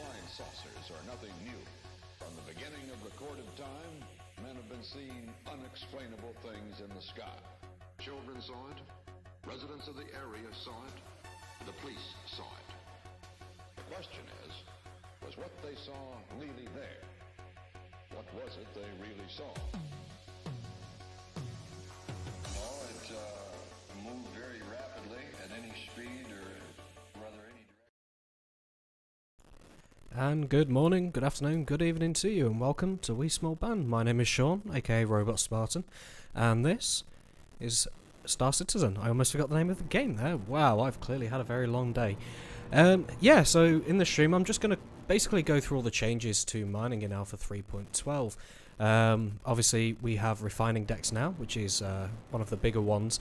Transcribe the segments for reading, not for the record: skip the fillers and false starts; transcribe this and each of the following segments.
Flying saucers are nothing new. From the beginning of recorded time, men have been seeing unexplainable things in the sky. Children saw it, residents of the area saw it, the police saw it. The question is, was what they saw really there? What was it they really saw? Oh, it moved very rapidly at any speed or rather any direction. And good morning, good afternoon, good evening to you, and welcome to Wee Small Band. My name is Sean, aka Robot Spartan, and this is Star Citizen. I almost forgot the name of the game there. Wow, I've clearly had a very long day. So in the stream I'm just going to basically go through all the changes to mining in Alpha 3.12. Obviously we have refining decks now, which is one of the bigger ones,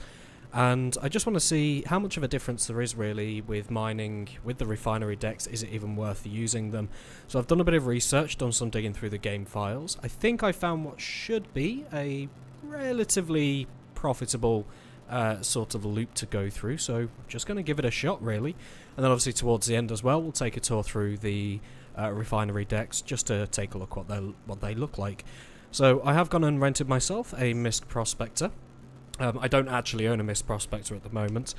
and I just want to see how much of a difference there is really with mining with the refinery decks. Is it even worth using them? So I've done a bit of research, done some digging through the game files. I think I found what should be a relatively profitable sort of loop to go through, so I'm just going to give it a shot really, and then obviously towards the end as well we'll take a tour through the refinery decks just to take a look what they look like. So I have gone and rented myself a MISC Prospector. I don't actually own a MISC Prospector at the moment.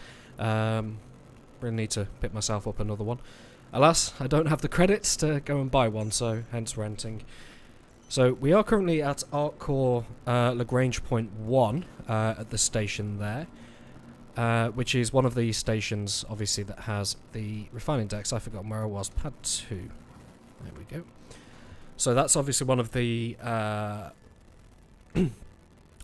Really need to pick myself up another one. Alas, I don't have the credits to go and buy one, so hence renting. So we are currently at Arc Core Lagrange Point 1 at the station there, which is one of the stations obviously that has the refining decks. I've forgotten where I was. Pad 2. There we go. So that's obviously one of the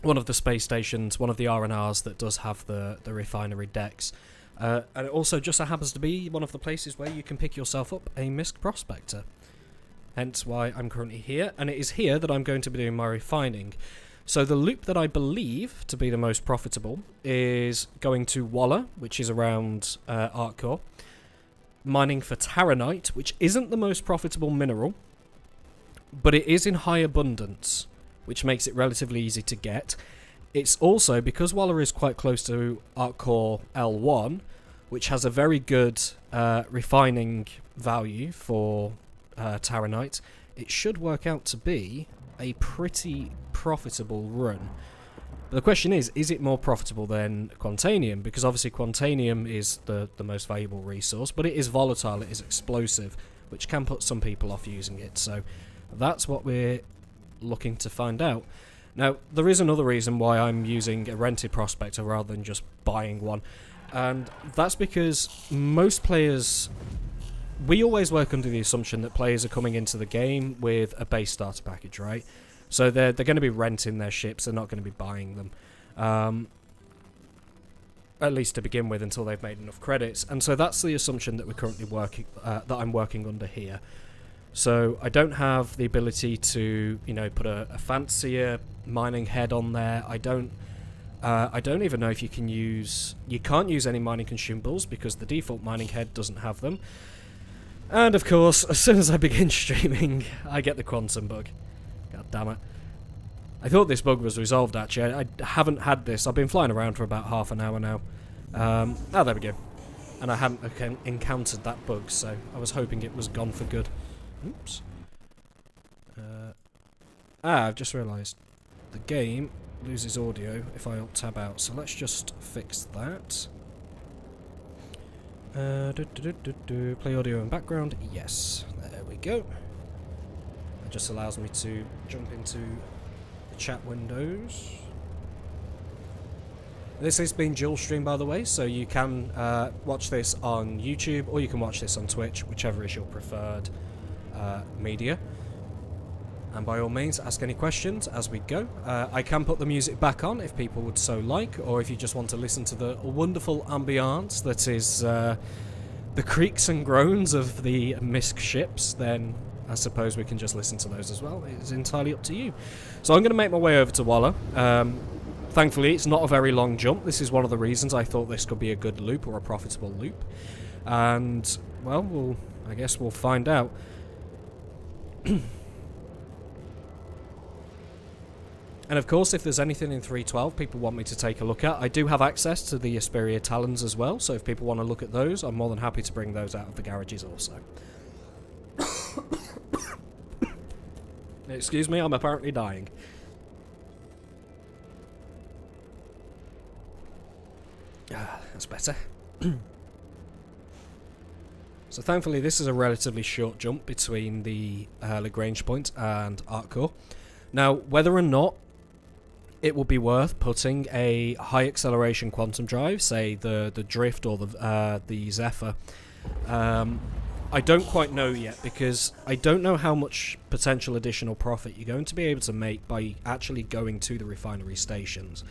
one of the space stations, one of the R&Rs that does have the refinery decks. And it also just so happens to be one of the places where you can pick yourself up a MISC Prospector. Hence why I'm currently here, and it is here that I'm going to be doing my refining. So the loop that I believe to be the most profitable is going to Walla, which is around Arc Core, mining for Taranite, which isn't the most profitable mineral, but it is in high abundance, which makes it relatively easy to get. It's also, because Walla is quite close to Arc Core L1, which has a very good refining value for Taranite, it should work out to be a pretty profitable run. But the question is it more profitable than Quantanium? Because obviously Quantanium is the most valuable resource, but it is volatile, it is explosive, which can put some people off using it. So that's what we're looking to find out. Now, there is another reason why I'm using a rented Prospector rather than just buying one, and that's because most players... We always work under the assumption that players are coming into the game with a base starter package, right? So they're going to be renting their ships, they're not going to be buying them. At least to begin with, until they've made enough credits. And so that's the assumption that we're currently working, that I'm working under here. So I don't have the ability to, put a fancier mining head on there. I don't even know if you can use... You can't use any mining consumables because the default mining head doesn't have them. And of course, as soon as I begin streaming, I get the quantum bug. God damn it. I thought this bug was resolved actually. I haven't had this. I've been flying around for about half an hour now. There we go. And I hadn't encountered that bug, so I was hoping it was gone for good. Oops. I've just realised the game loses audio if I alt-tab out, so let's just fix that. Play audio in background, yes, there we go. It just allows me to jump into the chat windows. This is being dual streamed, by the way, so you can watch this on YouTube or you can watch this on Twitch, whichever is your preferred media. And by all means, ask any questions as we go. I can put the music back on if people would so like, or if you just want to listen to the wonderful ambiance that is the creaks and groans of the MISC ships, then I suppose we can just listen to those as well. It's entirely up to you. So I'm going to make my way over to Walla. Thankfully, it's not a very long jump. This is one of the reasons I thought this could be a good loop or a profitable loop. And, well, I guess we'll find out. And of course, if there's anything in 3.12 people want me to take a look at, I do have access to the Asperia Talons as well, so if people want to look at those, I'm more than happy to bring those out of the garages also. Excuse me, I'm apparently dying. That's better. So thankfully this is a relatively short jump between the Lagrange point and Arc Core. Now, whether or not it will be worth putting a high acceleration quantum drive, say the Drift or the Zephyr, I don't quite know yet, because I don't know how much potential additional profit you're going to be able to make by actually going to the refinery stations.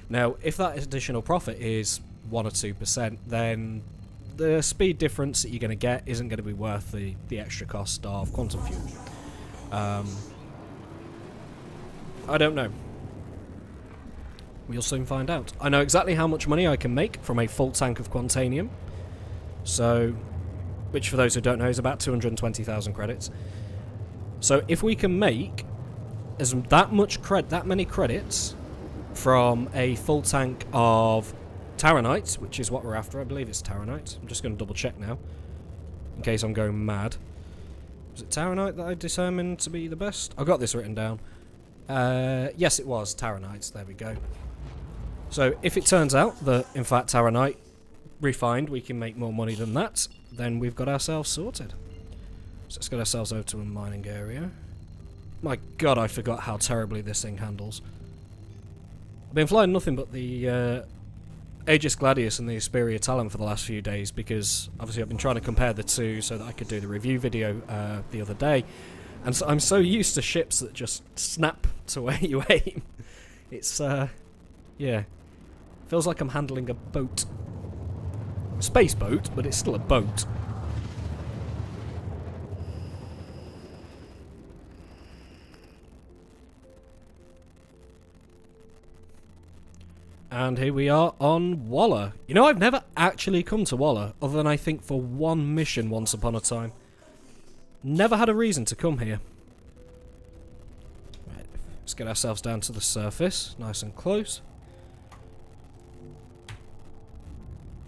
Now, if that additional profit is 1 or 2%, then the speed difference that you're going to get isn't going to be worth the extra cost of quantum fuel. I don't know. We'll soon find out. I know exactly how much money I can make from a full tank of Quantanium. So, which for those who don't know is about 220,000 credits. So if we can make that many credits from a full tank of Taronite, which is what we're after, I believe it's Taronite. I'm just going to double check now, in case I'm going mad. Was it Taronite that I determined to be the best? I've got this written down. Yes, it was Taronite. There we go. So if it turns out that, in fact, Taronite refined, we can make more money than that, then we've got ourselves sorted. So let's get ourselves over to a mining area. My god, I forgot how terribly this thing handles. I've been flying nothing but the Aegis Gladius and the Asperia Talon for the last few days, because obviously I've been trying to compare the two so that I could do the review video the other day. And so I'm so used to ships that just snap to where you aim. It's, yeah. Feels like I'm handling a boat. A space boat, but it's still a boat. And here we are on Walla. You know, I've never actually come to Walla, other than I think for one mission once upon a time. Never had a reason to come here. Right, let's get ourselves down to the surface, nice and close.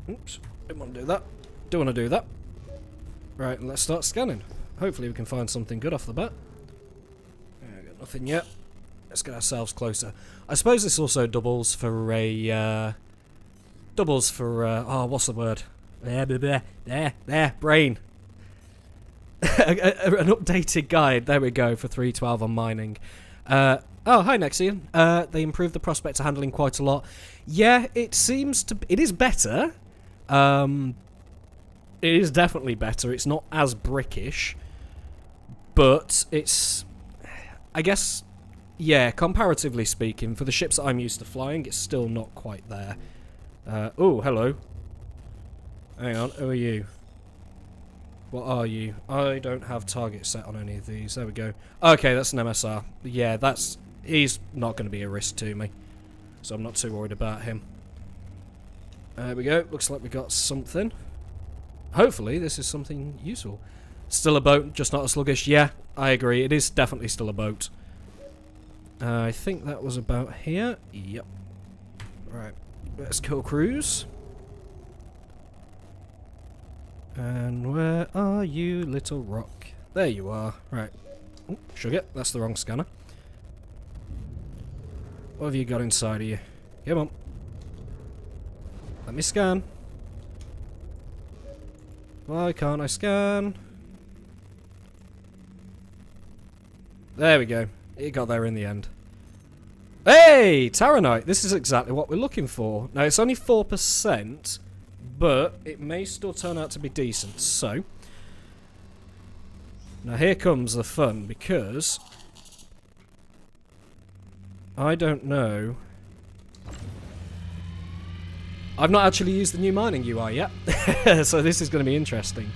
Oops, didn't want to do that. Don't want to do that. Right, let's start scanning. Hopefully we can find something good off the bat. Got nothing yet. Let's get ourselves closer. I suppose this also doubles for a... oh, what's the word? Brain. An updated guide, there we go, for 3.12 on mining. Oh, hi Nexian. They improved the prospector handling quite a lot. Yeah, it seems to... It is better. It is definitely better. It's not as brickish. But it's... I guess... Yeah, comparatively speaking, for the ships that I'm used to flying, it's still not quite there. Oh, hello. Hang on, who are you? What are you? I don't have target set on any of these. There we go. Okay, that's an MSR. Yeah, he's not going to be a risk to me. So I'm not too worried about him. There we go. Looks like we got something. Hopefully this is something useful. Still a boat, just not as sluggish. Yeah, I agree. It is definitely still a boat. I think that was about here. Yep. Right. Let's go cruise. And where are you, little rock? There you are. Right. Oh, sugar. That's the wrong scanner. What have you got inside of you? Come on. Let me scan. Why can't I scan? There we go. It got there in the end. Hey! Taronite! This is exactly what we're looking for. Now, it's only 4%, but it may still turn out to be decent. So, now here comes the fun, because I don't know. I've not actually used the new mining UI yet, so this is going to be interesting.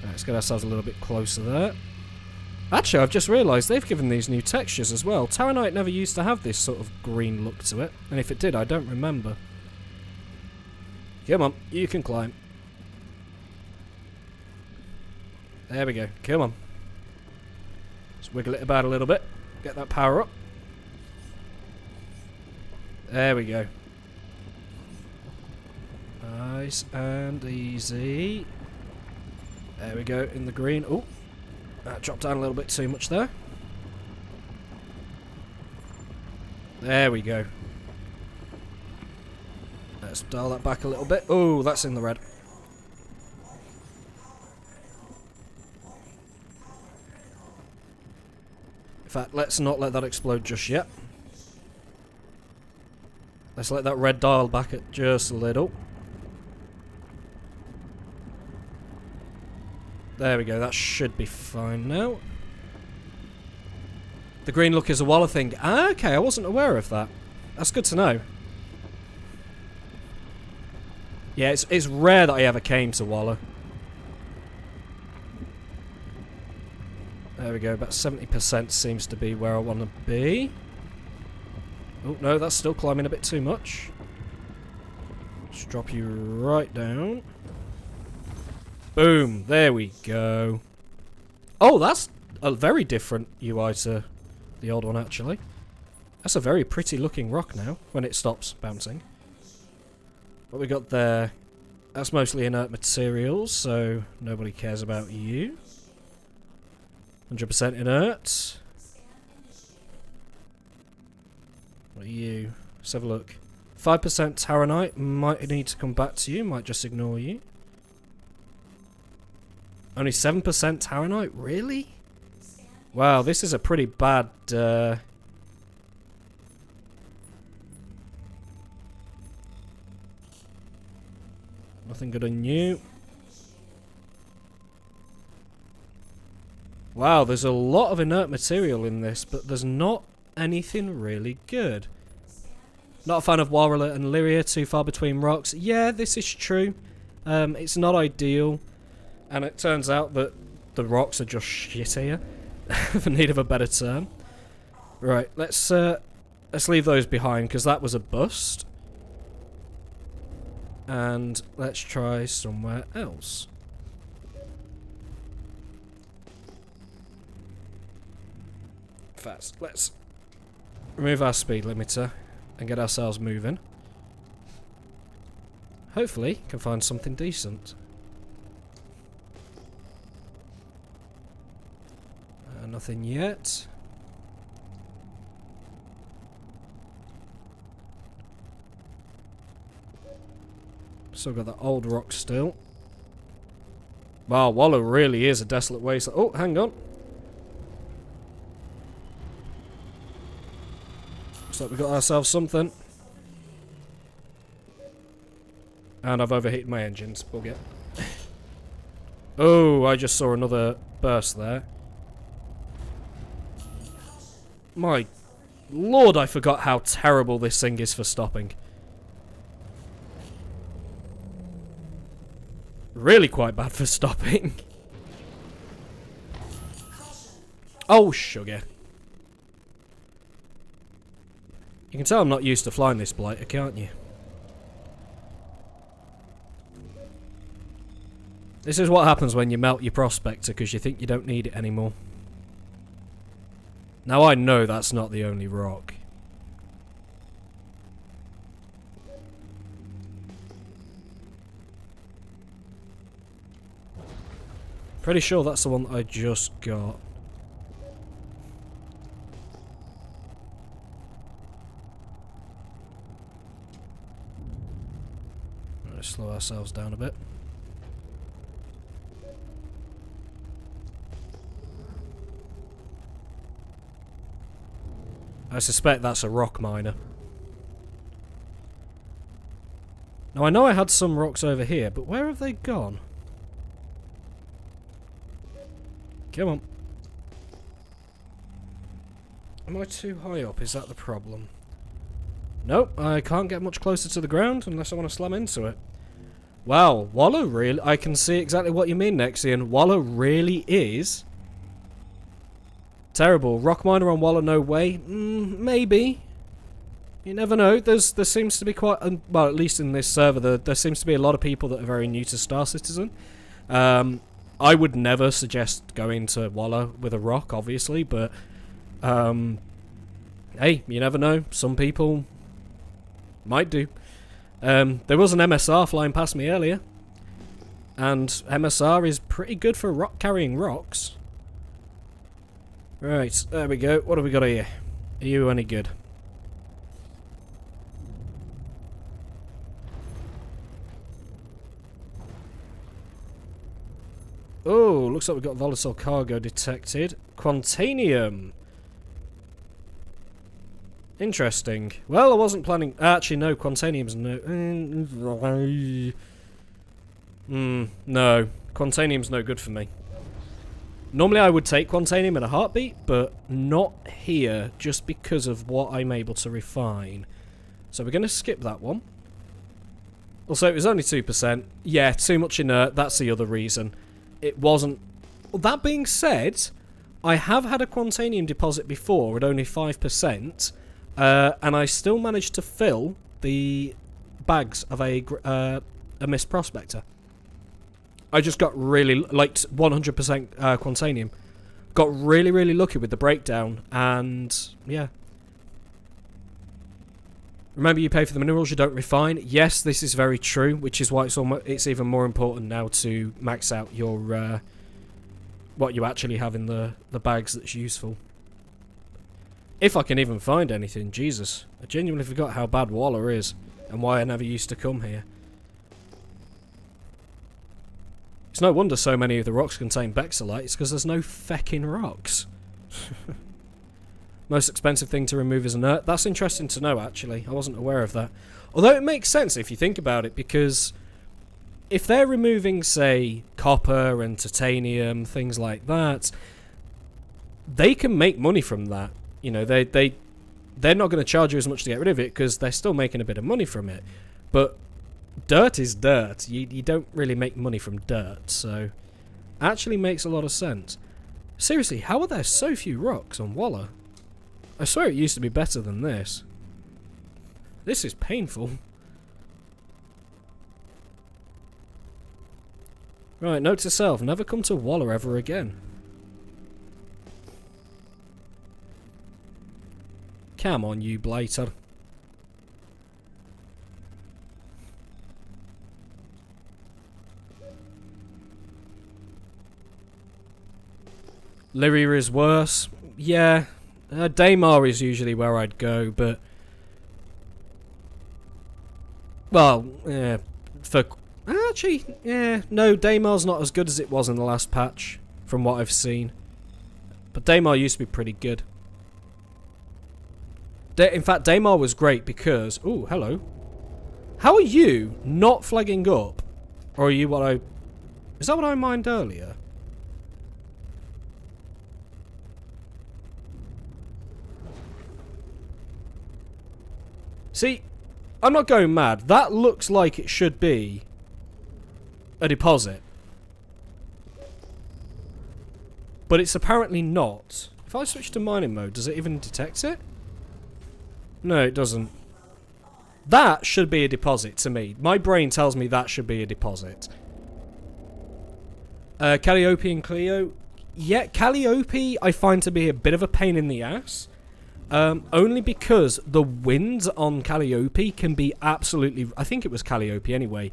Right, let's get ourselves a little bit closer there. Actually, I've just realised they've given these new textures as well. Taronite never used to have this sort of green look to it, and if it did, I don't remember. Come on, you can climb. There we go, come on. Just wiggle it about a little bit, get that power up. There we go. Nice and easy. There we go, in the green. Oh, that dropped down a little bit too much there. There we go. Let's dial that back a little bit. Oh, that's in the red. In fact, let's not let that explode just yet. Let's let that red dial back at just a little. There we go, that should be fine now. The green look is a Waller thing. Ah, okay, I wasn't aware of that. That's good to know. Yeah, it's rare that I ever came to Waller. There we go, about 70% seems to be where I want to be. Oh, no, that's still climbing a bit too much. Just drop you right down. Boom, there we go. Oh, that's a very different UI to the old one, actually. That's a very pretty looking rock now, when it stops bouncing. What we got there, that's mostly inert materials, so nobody cares about you. 100% inert. What are you? Let's have a look. 5% Taranite, might need to come back to you, might just ignore you. Only 7% Taranite, really? Wow, this is a pretty bad... Nothing good on you. Wow, there's a lot of inert material in this, but there's not anything really good. Not a fan of Warrilla and Lyria, too far between rocks. Yeah, this is true. It's not ideal. And it turns out that the rocks are just shittier, for need of a better term. Right, let's leave those behind, because that was a bust. And let's try somewhere else. Fast. Let's remove our speed limiter and get ourselves moving. Hopefully, can find something decent. Nothing yet. Still got that old rock still. Wow, Waller really is a desolate wasteland. Oh, hang on. Looks like we got ourselves something. And I've overheated my engines. Bugger. Oh, I just saw another burst there. My lord, I forgot how terrible this thing is for stopping. Really quite bad for stopping. Oh, sugar. You can tell I'm not used to flying this blighter, can't you? This is what happens when you melt your prospector because you think you don't need it anymore. Now I know that's not the only rock. Pretty sure that's the one that I just got. Let's slow ourselves down a bit. I suspect that's a rock miner. Now I know I had some rocks over here, but where have they gone? Come on. Am I too high up? Is that the problem? Nope, I can't get much closer to the ground unless I want to slam into it. Wow, Waller really... I can see exactly what you mean, Nexian. Waller really is... terrible. Rock miner on Waller, no way. Maybe. You never know. There seems to be quite... well, at least in this server, there seems to be a lot of people that are very new to Star Citizen. I would never suggest going to Waller with a rock, obviously, but... hey, you never know. Some people... might do. There was an MSR flying past me earlier. And MSR is pretty good for carrying rocks. Right, there we go. What have we got here? Are you any good? Oh, looks like we've got volatile cargo detected. Quantanium. Interesting. Well, I wasn't planning... Actually, no, Quantanium's no... no. Quantanium's no good for me. Normally I would take Quantanium in a heartbeat, but not here, just because of what I'm able to refine. So we're going to skip that one. Also, it was only 2%. Yeah, too much inert, that's the other reason. It wasn't... Well, that being said, I have had a Quantanium deposit before at only 5%, and I still managed to fill the bags of a Mist Prospector. I just got really, like 100% Quantanium. Got really, really lucky with the breakdown, and yeah. Remember, you pay for the minerals, you don't refine. Yes, this is very true, which is why it's even more important now to max out your what you actually have in the bags that's useful. If I can even find anything, Jesus. I genuinely forgot how bad Waller is, and why I never used to come here. It's no wonder so many of the rocks contain Bexolite. It's because there's no feckin' rocks. Most expensive thing to remove is inert. That's interesting to know, actually. I wasn't aware of that. Although it makes sense if you think about it, because if they're removing, say, copper and titanium, things like that, they can make money from that. You know, they're not going to charge you as much to get rid of it because they're still making a bit of money from it. But dirt is dirt. You don't really make money from dirt, so actually makes a lot of sense. Seriously, how are there so few rocks on Waller? I swear it used to be better than this. This is painful. Right, note to self, never come to Waller ever again. Come on, you blighter. Lyria is worse. Yeah. Daymar is usually where I'd go, but... Well, yeah. Actually, yeah. No, Daymar's not as good as it was in the last patch, from what I've seen. But Daymar used to be pretty good. In fact, Daymar was great because... Ooh, hello. How are you not flagging up? Or are you what I... Is that what I mined earlier? See, I'm not going mad. That looks like it should be a deposit. But it's apparently not. If I switch to mining mode, does it even detect it? No, it doesn't. That should be a deposit to me. My brain tells me that should be a deposit. Calliope and Cleo. Yeah, Calliope I find to be a bit of a pain in the ass. Only because the winds on Calliope can be absolutely... I think it was Calliope anyway.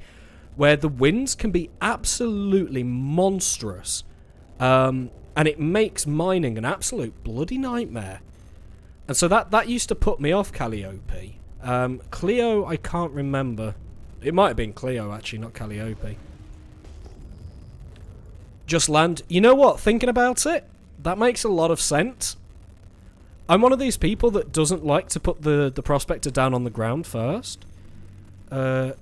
Where the winds can be absolutely monstrous. And it makes mining an absolute bloody nightmare. And so that used to put me off Calliope. Cleo, I can't remember. It might have been Cleo, actually, not Calliope. Just land. You know what? Thinking about it, that makes a lot of sense. I'm one of these people that doesn't like to put the prospector down on the ground first. No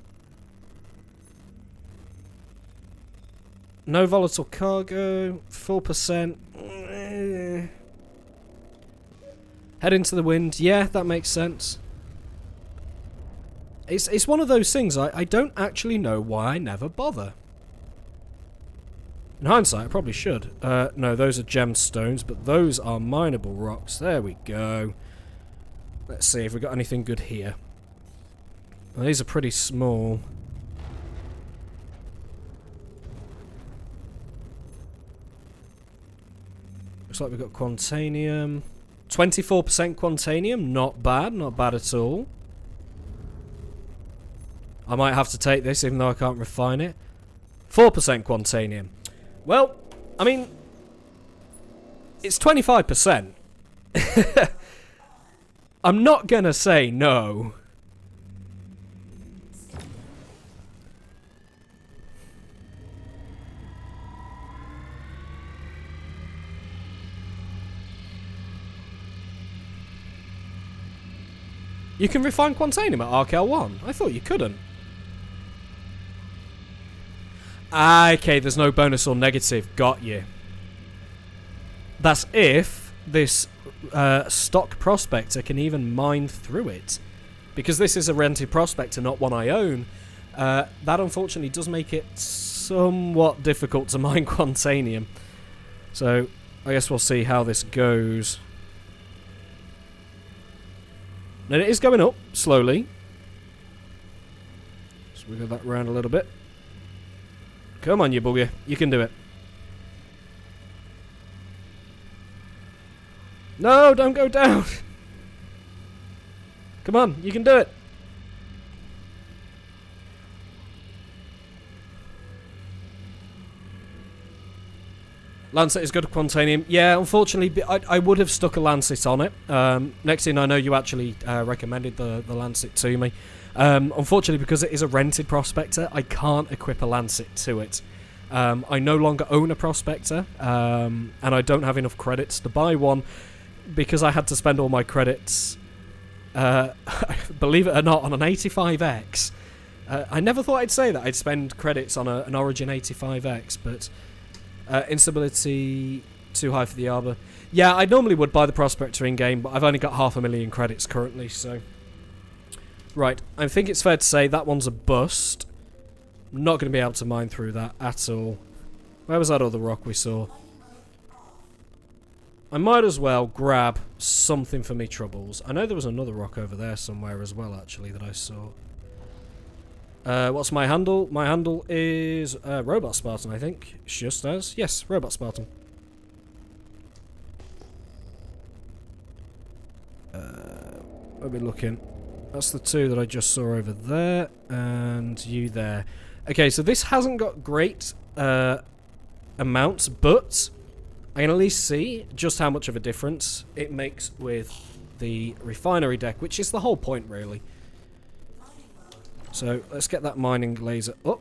volatile cargo. 4%. Head into the wind. Yeah, that makes sense. It's one of those things I don't actually know why I never bother. In hindsight, I probably should. No, those are gemstones, but those are mineable rocks. There we go. Let's see if we got anything good here. Well, these are pretty small. Looks like we've got Quantanium. 24% Quantanium, not bad at all. I might have to take this even though I can't refine it. 4% Quantanium. Well, I mean, it's 25%. I'm not gonna say no. You can refine Quantanium at RKL1. I thought you couldn't. Okay, there's no bonus or negative. Got you. That's if this stock prospector can even mine through it. Because this is a rented prospector, not one I own. That unfortunately does make it somewhat difficult to mine Quantanium. So, I guess we'll see how this goes. And it is going up, slowly. So wiggle that around a little bit. Come on, you bugger. You can do it. No, don't go down. Come on, you can do it. Lancet is good at Quantanium. Yeah, unfortunately, I would have stuck a Lancet on it. Next thing I know, you actually recommended the Lancet to me. Unfortunately, because it is a rented prospector, I can't equip a Lancet to it. I no longer own a prospector, and I don't have enough credits to buy one because I had to spend all my credits, believe it or not, on an 85X. I never thought I'd say that. I'd spend credits on an Origin 85X, but... instability too high for the Arbor. Yeah, I normally would buy the Prospector in-game, but I've only got 500,000 credits currently, so... Right, I think it's fair to say that one's a bust. Not going to be able to mine through that at all. Where was that other rock we saw? I might as well grab something for me troubles. I know there was another rock over there somewhere as well, actually, that I saw. What's my handle? My handle is Robot Spartan, I think. Just as. Yes, Robot Spartan. We'll be looking. That's the two that I just saw over there, and you there. Okay, so this hasn't got great amounts, but I can at least see just how much of a difference it makes with the refinery deck, which is the whole point, really. So, let's get that mining laser up.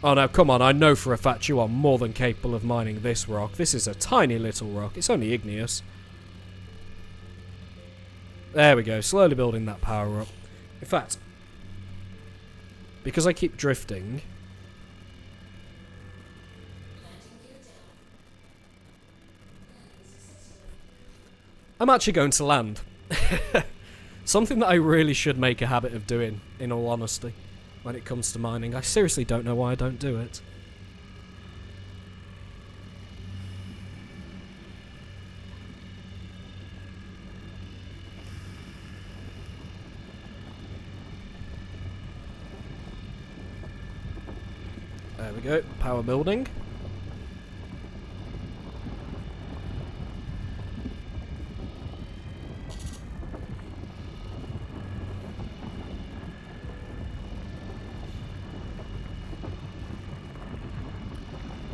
Oh, now, come on, I know for a fact you are more than capable of mining this rock. This is a tiny little rock. It's only igneous. There we go, slowly building that power up. In fact, because I keep drifting... I'm actually going to land. Something that I really should make a habit of doing, in all honesty, when it comes to mining. I seriously don't know why I don't do it. There we go, power building.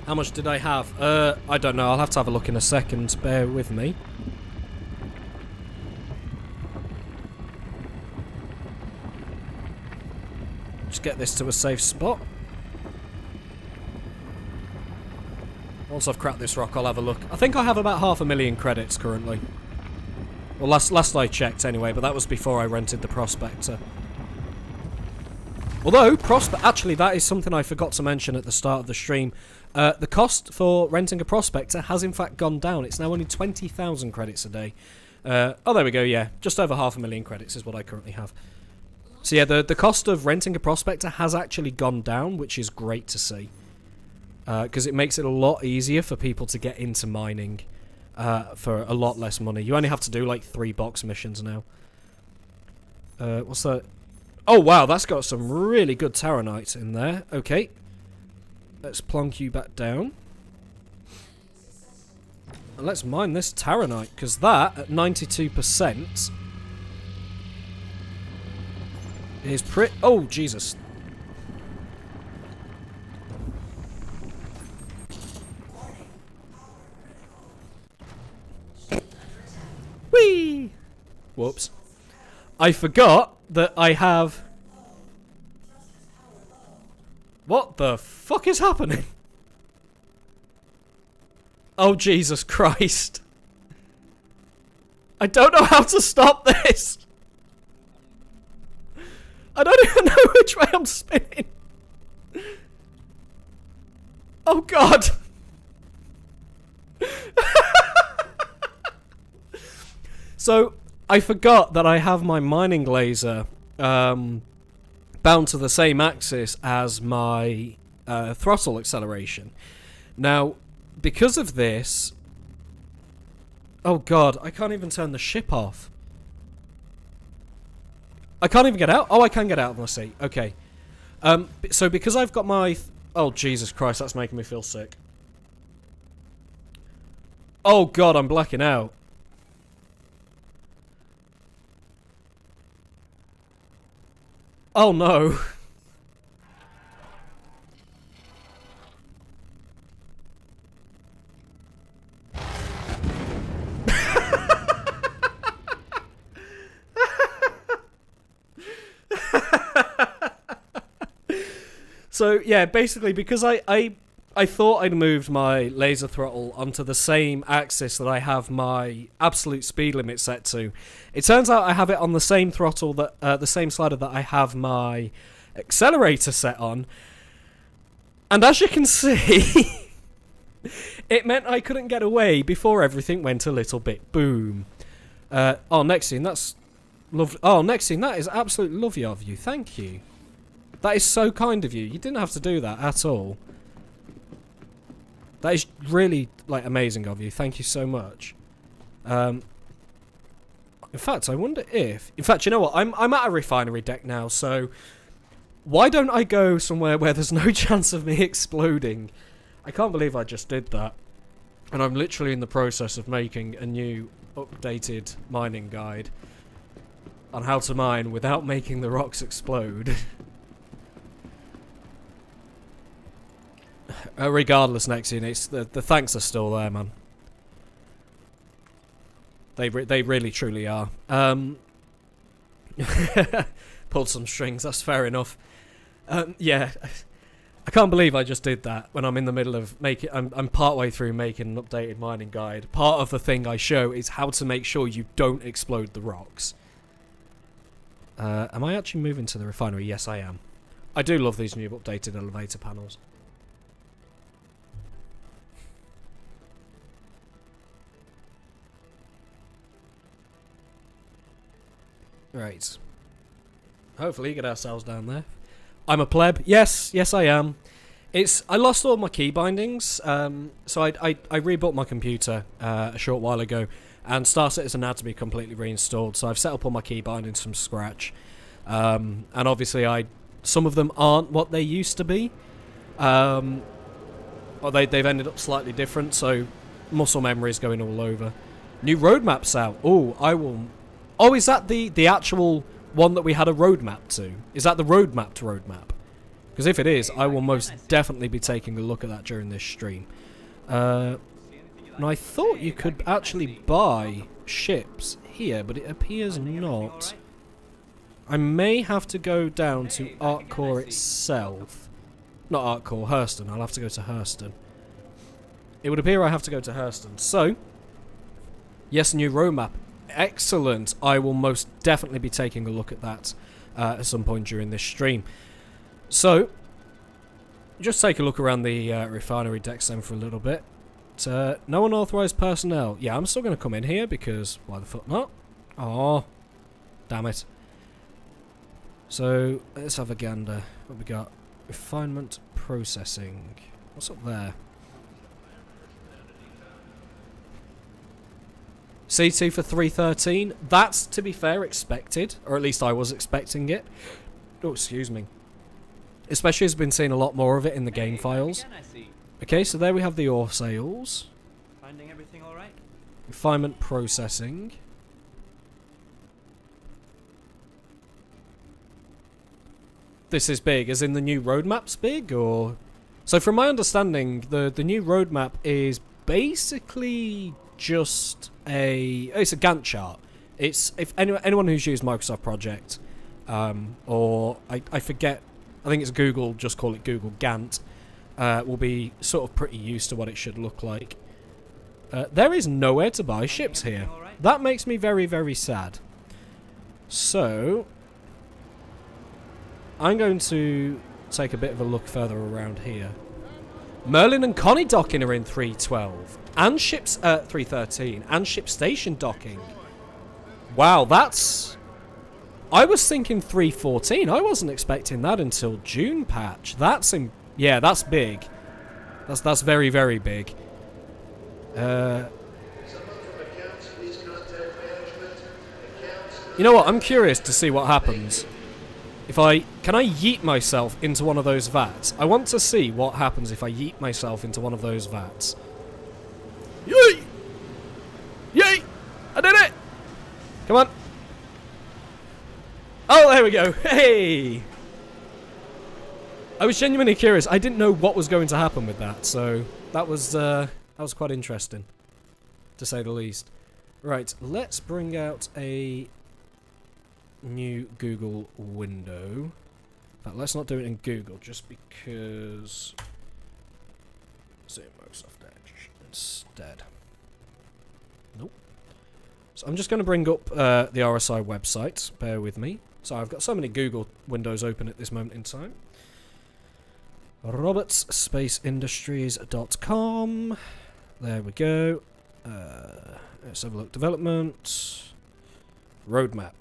How much did I have? I don't know. I'll have to have a look in a second. Bear with me. Just get this to a safe spot. Once I've cracked this rock, I'll have a look. I think I have about 500,000 credits currently. Well, last I checked anyway, but that was before I rented the Prospector. Although, actually, that is something I forgot to mention at the start of the stream. The cost for renting a Prospector has in fact gone down. It's now only 20,000 credits a day. Oh, there we go, yeah. Just over 500,000 credits is what I currently have. So yeah, the cost of renting a Prospector has actually gone down, which is great to see. Because it makes it a lot easier for people to get into mining for a lot less money. You only have to do like 3 box missions now. What's that? Oh wow, that's got some really good Terranite in there. Okay. Let's plonk you back down. And let's mine this Terranite, because that, at 92%, is pretty... Oh, Jesus. Whee! Whoops. I forgot that I have... What the fuck is happening? Oh, Jesus Christ. I don't know how to stop this. I don't even know which way I'm spinning. Oh, God. So, I forgot that I have my mining laser bound to the same axis as my throttle acceleration. Now, because of this... Oh, God, I can't even turn the ship off. I can't even get out? Oh, I can get out of my seat. Okay. So because I've got my... Oh, Jesus Christ, that's making me feel sick. Oh, God, I'm blacking out. Oh, no. So, yeah, basically, because I thought I'd moved my laser throttle onto the same axis that I have my absolute speed limit set to. It turns out I have it on the same throttle, that the same slider that I have my accelerator set on. And as you can see, it meant I couldn't get away before everything went a little bit boom. Oh, Nexian, that's lovely. Oh, Nexian, that is absolutely lovely of you. Thank you. That is so kind of you. You didn't have to do that at all. That is really, like, amazing of you. Thank you so much. In fact, I wonder if... In fact, you know what? I'm at a refinery deck now, so... Why don't I go somewhere where there's no chance of me exploding? I can't believe I just did that. And I'm literally in the process of making a new, updated mining guide on how to mine without making the rocks explode. Regardless, Nexian, it's the thanks are still there, man. They really truly are. Pulled some strings. That's fair enough. Yeah, I can't believe I just did that when I'm in the middle of making. I'm partway through making an updated mining guide. Part of the thing I show is how to make sure you don't explode the rocks. Am I actually moving to the refinery? Yes, I am. I do love these new updated elevator panels. Right. Hopefully get ourselves down there. I'm a pleb. Yes, I am. I lost all my key bindings, so I rebuilt my computer a short while ago, and Star Citizen had to be completely reinstalled, so I've set up all my key bindings from scratch. And obviously some of them aren't what they used to be. Or they've ended up slightly different, so muscle memory is going all over. New roadmap's out. Oh, I will... Oh, is that the actual one that we had a roadmap to? Is that the roadmap to roadmap? Because if it is, I will most definitely be taking a look at that during this stream. And I thought you could actually buy ships here, but it appears not. I may have to go down to Artcore itself. Not Artcore, Hurston. I'll have to go to Hurston. It would appear I have to go to Hurston. So, yes, new roadmap. Excellent. I will most definitely be taking a look at that at some point during this stream. So, just take a look around the refinery decks then for a little bit. No unauthorized personnel. Yeah, I'm still going to come in here because why the fuck not? Oh, damn it. So, let's have a gander. What we got? Refinement processing. What's up there? C2 for 313. That's, to be fair, expected. Or at least I was expecting it. Oh, excuse me. Especially as I've been seeing a lot more of it in the game files. Okay, so there we have the ore sales. Finding everything all right? Refinement processing. This is big, as in the new roadmap's big, or... So from my understanding, the new roadmap is basically just it's a Gantt chart. It's if anyone who's used Microsoft Project, or I forget, I think it's Google, just call it Google Gantt, will be sort of pretty used to what it should look like. There is nowhere to buy ships here. Right? That makes me very, very sad. So, I'm going to take a bit of a look further around here. Merlin and Connie docking are in 312. And ships 313. And ship station docking. Wow, that's... I was thinking 314. I wasn't expecting that until June patch. That's yeah, that's big. That's very, very big. You know what? I'm curious to see what happens. Can I yeet myself into one of those vats? I want to see what happens if I yeet myself into one of those vats. Yay! Yay! I did it! Come on. Oh, there we go. Hey! I was genuinely curious. I didn't know what was going to happen with that, so that was quite interesting, to say the least. Right, let's bring out a new Google window. In fact, let's not do it in Google, just because... Let's do Microsoft Edge instead. Nope. So I'm just going to bring up the RSI website. Bear with me. So I've got so many Google windows open at this moment in time. robertsspaceindustries.com. There we go. Let's have a look. Development. Roadmap.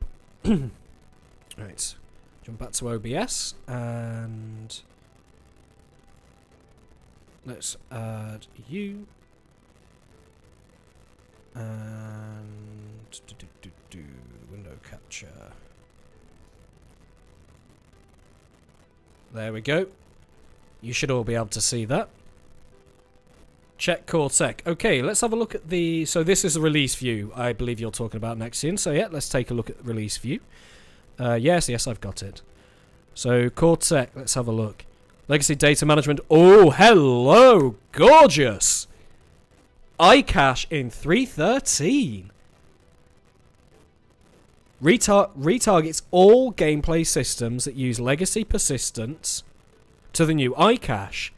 Right. Jump back to OBS and let's add you and window capture. There we go. You should all be able to see that. Check core tech. Okay, let's have a look at the... So this is the release view I believe you're talking about, Nexian. So yeah, let's take a look at the release view. Yes, I've got it. So core tech, let's have a look. Legacy data management. Oh, hello! Gorgeous! iCache in 313. Retargets all gameplay systems that use legacy persistence to the new iCache.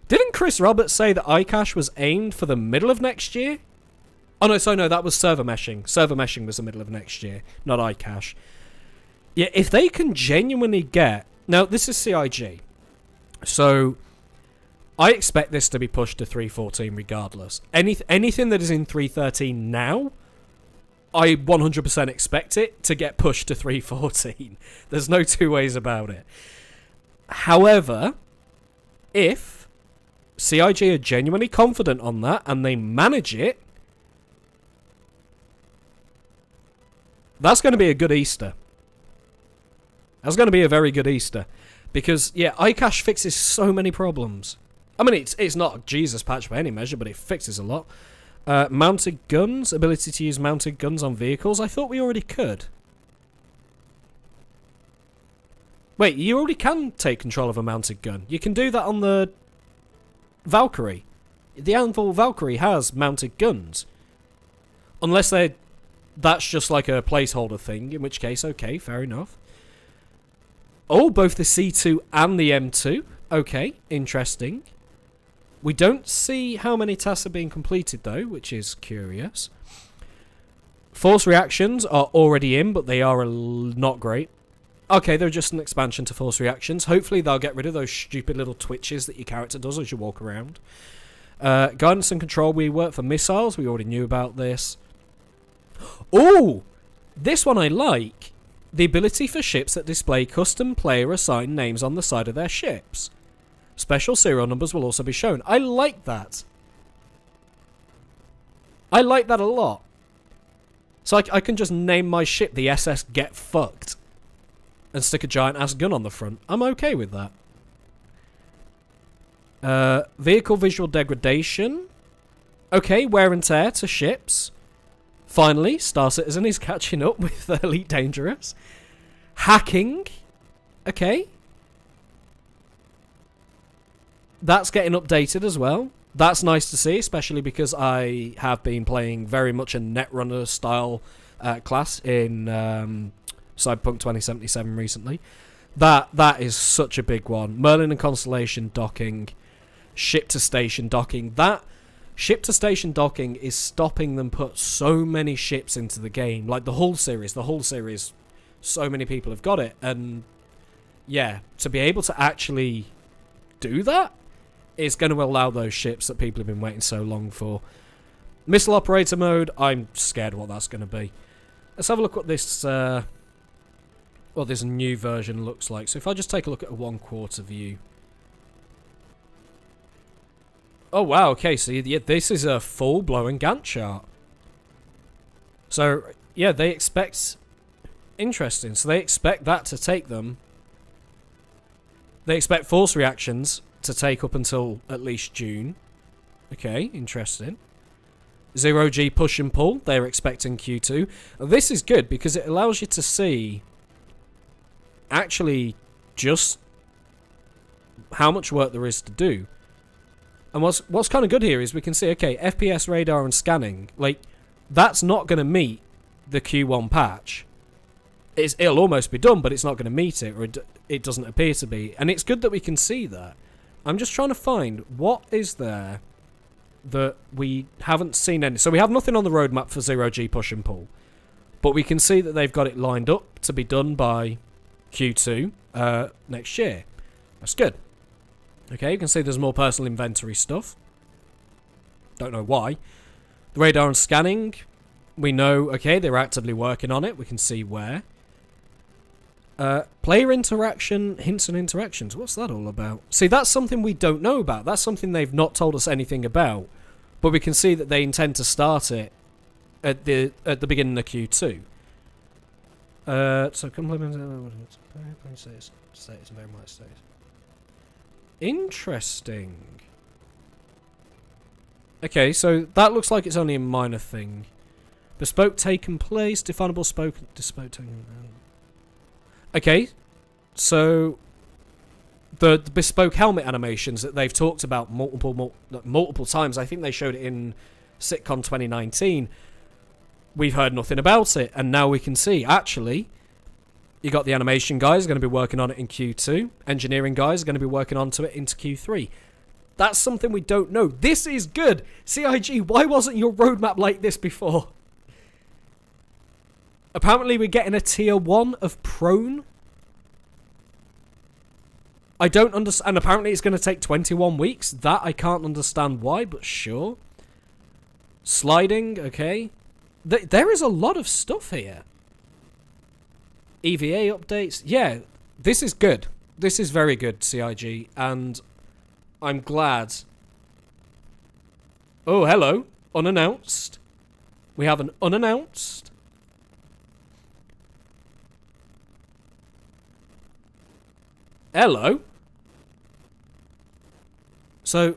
Didn't Chris Roberts say that iCache was aimed for the middle of next year? Oh no, so no, that was server meshing. Server meshing was the middle of next year, not iCache. Yeah, if they can genuinely get... Now, this is CIG. So, I expect this to be pushed to 314 regardless. Anything that is in 313 now, I 100% expect it to get pushed to 314. There's no two ways about it. However, if CIG are genuinely confident on that and they manage it, that's going to be a good Easter. That's going to be a very good Easter. Because, yeah, iCache fixes so many problems. I mean, it's not a Jesus patch by any measure, but it fixes a lot. Mounted guns, ability to use mounted guns on vehicles. I thought we already could. Wait, you already can take control of a mounted gun. You can do that on the Valkyrie. The Anvil Valkyrie has mounted guns. Unless that's just like a placeholder thing, in which case, okay, fair enough. Oh, both the C2 and the M2. Okay, interesting. We don't see how many tasks are being completed, though, which is curious. Force reactions are already in, but they are not great. Okay, they're just an expansion to force reactions. Hopefully they'll get rid of those stupid little twitches that your character does as you walk around. Guidance and control rework for missiles. We already knew about this. Oh! This one I like. The ability for ships that display custom player-assigned names on the side of their ships. Special serial numbers will also be shown. I like that. I like that a lot. So I can just name my ship the SS Get Fucked and stick a giant-ass gun on the front. I'm okay with that. Vehicle visual degradation. Okay, wear and tear to ships. Finally, Star Citizen is catching up with Elite Dangerous. Hacking. Okay. That's getting updated as well. That's nice to see, especially because I have been playing very much a Netrunner style class in Cyberpunk 2077 recently. That is such a big one. Merlin and Constellation docking. Ship to station docking. ship-to-station docking is stopping them put so many ships into the game. Like, the whole series, so many people have got it. And, yeah, to be able to actually do that is going to allow those ships that people have been waiting so long for. Missile operator mode, I'm scared what that's going to be. Let's have a look what this new version looks like. So if I just take a look at a 1/4 view. Oh wow, okay, so yeah, this is a full-blown Gantt chart. So, yeah, they expect... Interesting, so they expect that to take them... They expect force reactions to take up until at least June. Okay, interesting. 0G push and pull, they're expecting Q2. This is good because it allows you to see actually just how much work there is to do. And what's kind of good here is we can see, okay, FPS radar and scanning, like, that's not going to meet the Q1 patch. It'll almost be done, but it's not going to meet it, or it doesn't appear to be. And it's good that we can see that. I'm just trying to find what is there that we haven't seen any. So we have nothing on the roadmap for 0G push and pull, but we can see that they've got it lined up to be done by Q2 next year. That's good. Okay, you can see there's more personal inventory stuff. Don't know why. The radar and scanning, we know, okay, they're actively working on it. We can see where. Player interaction, hints and interactions. What's that all about? See, that's something we don't know about. That's something they've not told us anything about. But we can see that they intend to start it at the beginning of Q2. So complement status and very much status. Interesting. Okay, so that looks like it's only a minor thing. Bespoke taken place, definable bespoke taken. Okay, so the bespoke helmet animations that they've talked about multiple times. I think they showed it in SitCon 2019. We've heard nothing about it, and now we can see actually. You got the animation guys going to be working on it in Q2. Engineering guys are going to be working onto it into Q3. That's something we don't know. This is good. CIG, why wasn't your roadmap like this before? Apparently we're getting a tier 1 of prone. I don't understand. And apparently it's going to take 21 weeks. That I can't understand why, but sure. Sliding, okay. There is a lot of stuff here. EVA updates. Yeah, this is good. This is very good, CIG. And I'm glad. Oh, hello. Unannounced. We have an unannounced. Hello. So,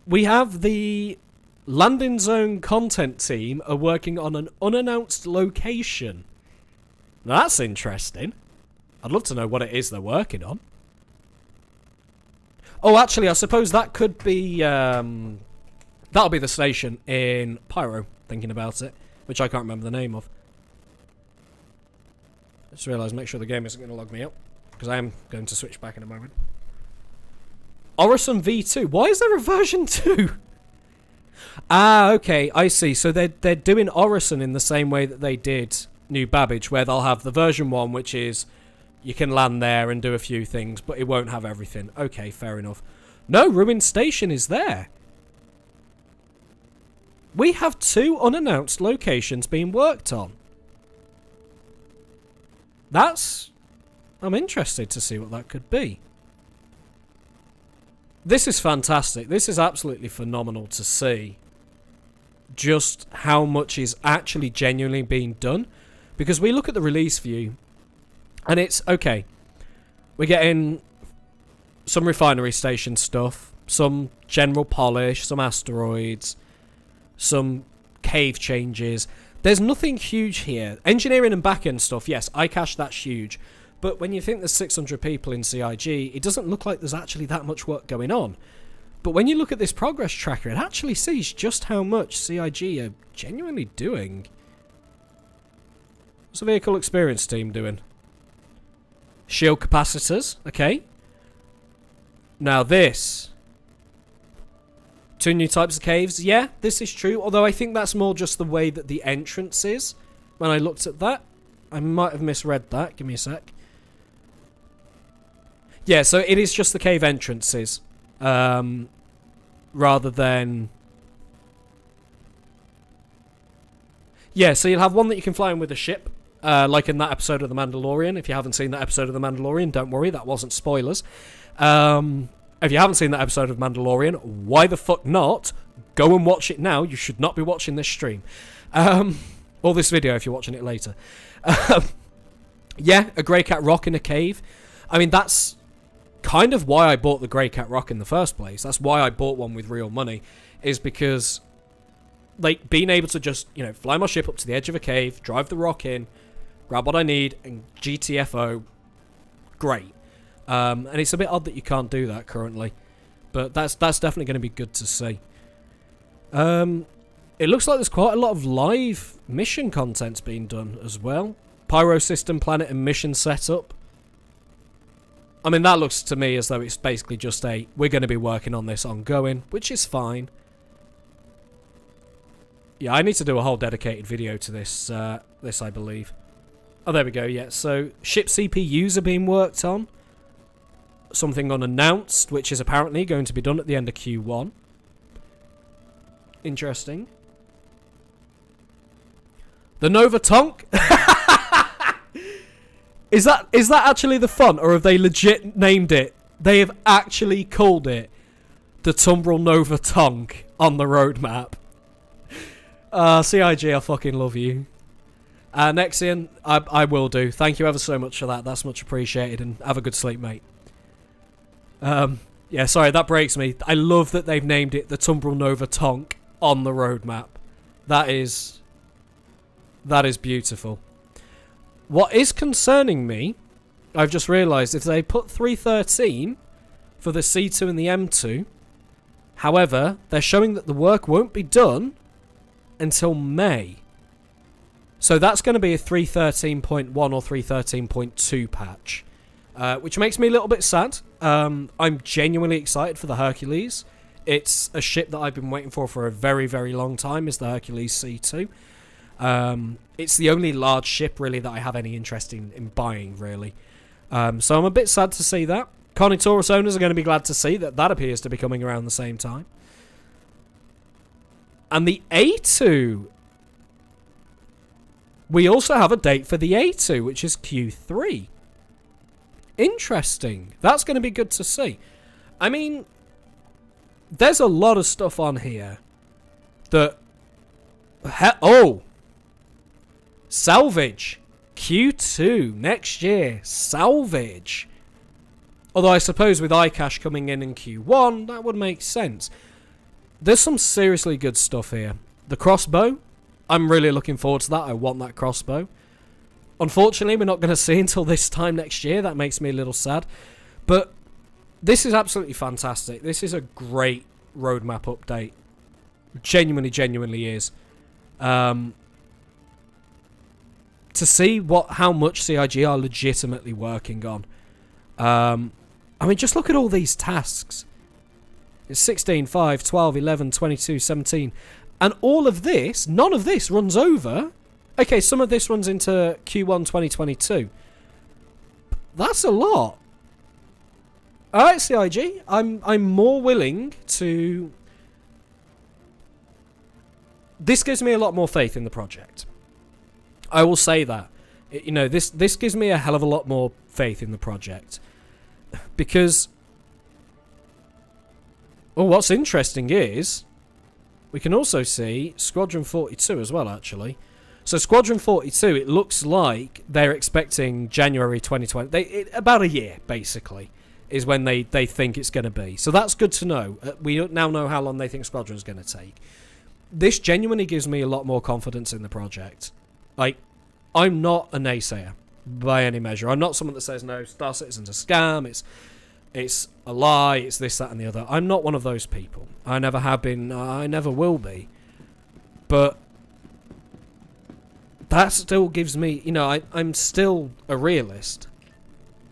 we have the landing zone content team are working on an unannounced location. Now that's interesting. I'd love to know what it is they're working on. Oh, actually, I suppose that could be... that'll be the station in Pyro, thinking about it, which I can't remember the name of. Just realised, make sure the game isn't going to log me out, because I am going to switch back in a moment. Orison V2. Why is there a version 2? Ah, okay, I see. So they're doing Orison in the same way that they did New Babbage, where they'll have the version 1, which is you can land there and do a few things, but it won't have everything. Okay, fair enough. No, Ruin Station is there. We have 2 unannounced locations being worked on. I'm interested to see what that could be. This is fantastic. This is absolutely phenomenal to see just how much is actually genuinely being done. Because we look at the release view, and it's, okay, we're getting some refinery station stuff, some general polish, some asteroids, some cave changes. There's nothing huge here. Engineering and back-end stuff, yes, iCache, that's huge. But when you think there's 600 people in CIG, it doesn't look like there's actually that much work going on. But when you look at this progress tracker, it actually sees just how much CIG are genuinely doing. What's the vehicle experience team doing? Shield capacitors, okay. Now this. 2 new types of caves. Yeah, this is true. Although I think that's more just the way that the entrance is. When I looked at that, I might have misread that. Give me a sec. Yeah, so it is just the cave entrances. Rather than... Yeah, so you'll have one that you can fly in with a ship. Like in that episode of The Mandalorian. If you haven't seen that episode of The Mandalorian, don't worry, that wasn't spoilers. If you haven't seen that episode of Mandalorian, why the fuck not? Go and watch it now. You should not be watching this stream. Or this video if you're watching it later. Yeah, a Grey Cat Rock in a cave. I mean, that's kind of why I bought the Grey Cat Rock in the first place. That's why I bought one with real money. Is because, like, being able to just, you know, fly my ship up to the edge of a cave, drive the rock in, grab what I need, and GTFO, great. And it's a bit odd that you can't do that currently. But that's definitely going to be good to see. It looks like there's quite a lot of live mission contents being done as well. Pyro system, planet, and mission setup. I mean, that looks to me as though it's basically just we're going to be working on this ongoing, which is fine. Yeah, I need to do a whole dedicated video to this, I believe. Oh, there we go, yeah. So, ship CPUs are being worked on. Something unannounced, which is apparently going to be done at the end of Q1. Interesting. The Nova Tonk? Is that actually the font, or have they legit named it? They have actually called it the Tumbril Nova Tonk on the roadmap. CIG, I fucking love you. Nexian, I will do. Thank you ever so much for that. That's much appreciated, and have a good sleep, mate. Yeah, sorry, that breaks me. I love that they've named it the Tumbril Nova Tonk on the roadmap. That is beautiful. What is concerning me, I've just realised, if they put 313 for the C2 and the M2, however, they're showing that the work won't be done until May. So that's going to be a 313.1 or 313.2 patch, which makes me a little bit sad. I'm genuinely excited for the Hercules. It's a ship that I've been waiting for a very, very long time, is the Hercules C2. It's the only large ship, really, that I have any interest in buying, really. So I'm a bit sad to see that. Carnitaurus owners are going to be glad to see that appears to be coming around the same time. And the A2... We also have a date for the A2, which is Q3. Interesting. That's going to be good to see. I mean, there's a lot of stuff on here that... Oh! Salvage. Q2 next year. Salvage. Although I suppose with iCash coming in Q1, that would make sense. There's some seriously good stuff here. The crossbow. I'm really looking forward to that. I want that crossbow. Unfortunately, we're not going to see until this time next year. That makes me a little sad. But this is absolutely fantastic. This is a great roadmap update. Genuinely is. To see how much CIG are legitimately working on. I mean, just look at all these tasks. It's 16, 5, 12, 11, 22, 17. And all of this, none of this runs over. Okay, some of this runs into Q1 2022. That's a lot. Alright, CIG. I'm more willing to... This gives me a lot more faith in the project. I will say that. You know, this gives me a hell of a lot more faith in the project. Because... Well, what's interesting is... We can also see Squadron 42 as well, actually. So Squadron 42, it looks like they're expecting January 2020. About a year, basically, is when they think it's going to be. So that's good to know. We now know how long they think Squadron's going to take. This genuinely gives me a lot more confidence in the project. Like, I'm not a naysayer by any measure. I'm not someone that says, no, Star Citizen's a scam, it's a lie, it's this, that, and the other. I'm not one of those people. I never have been, I never will be. But that still gives me, you know, I'm still a realist.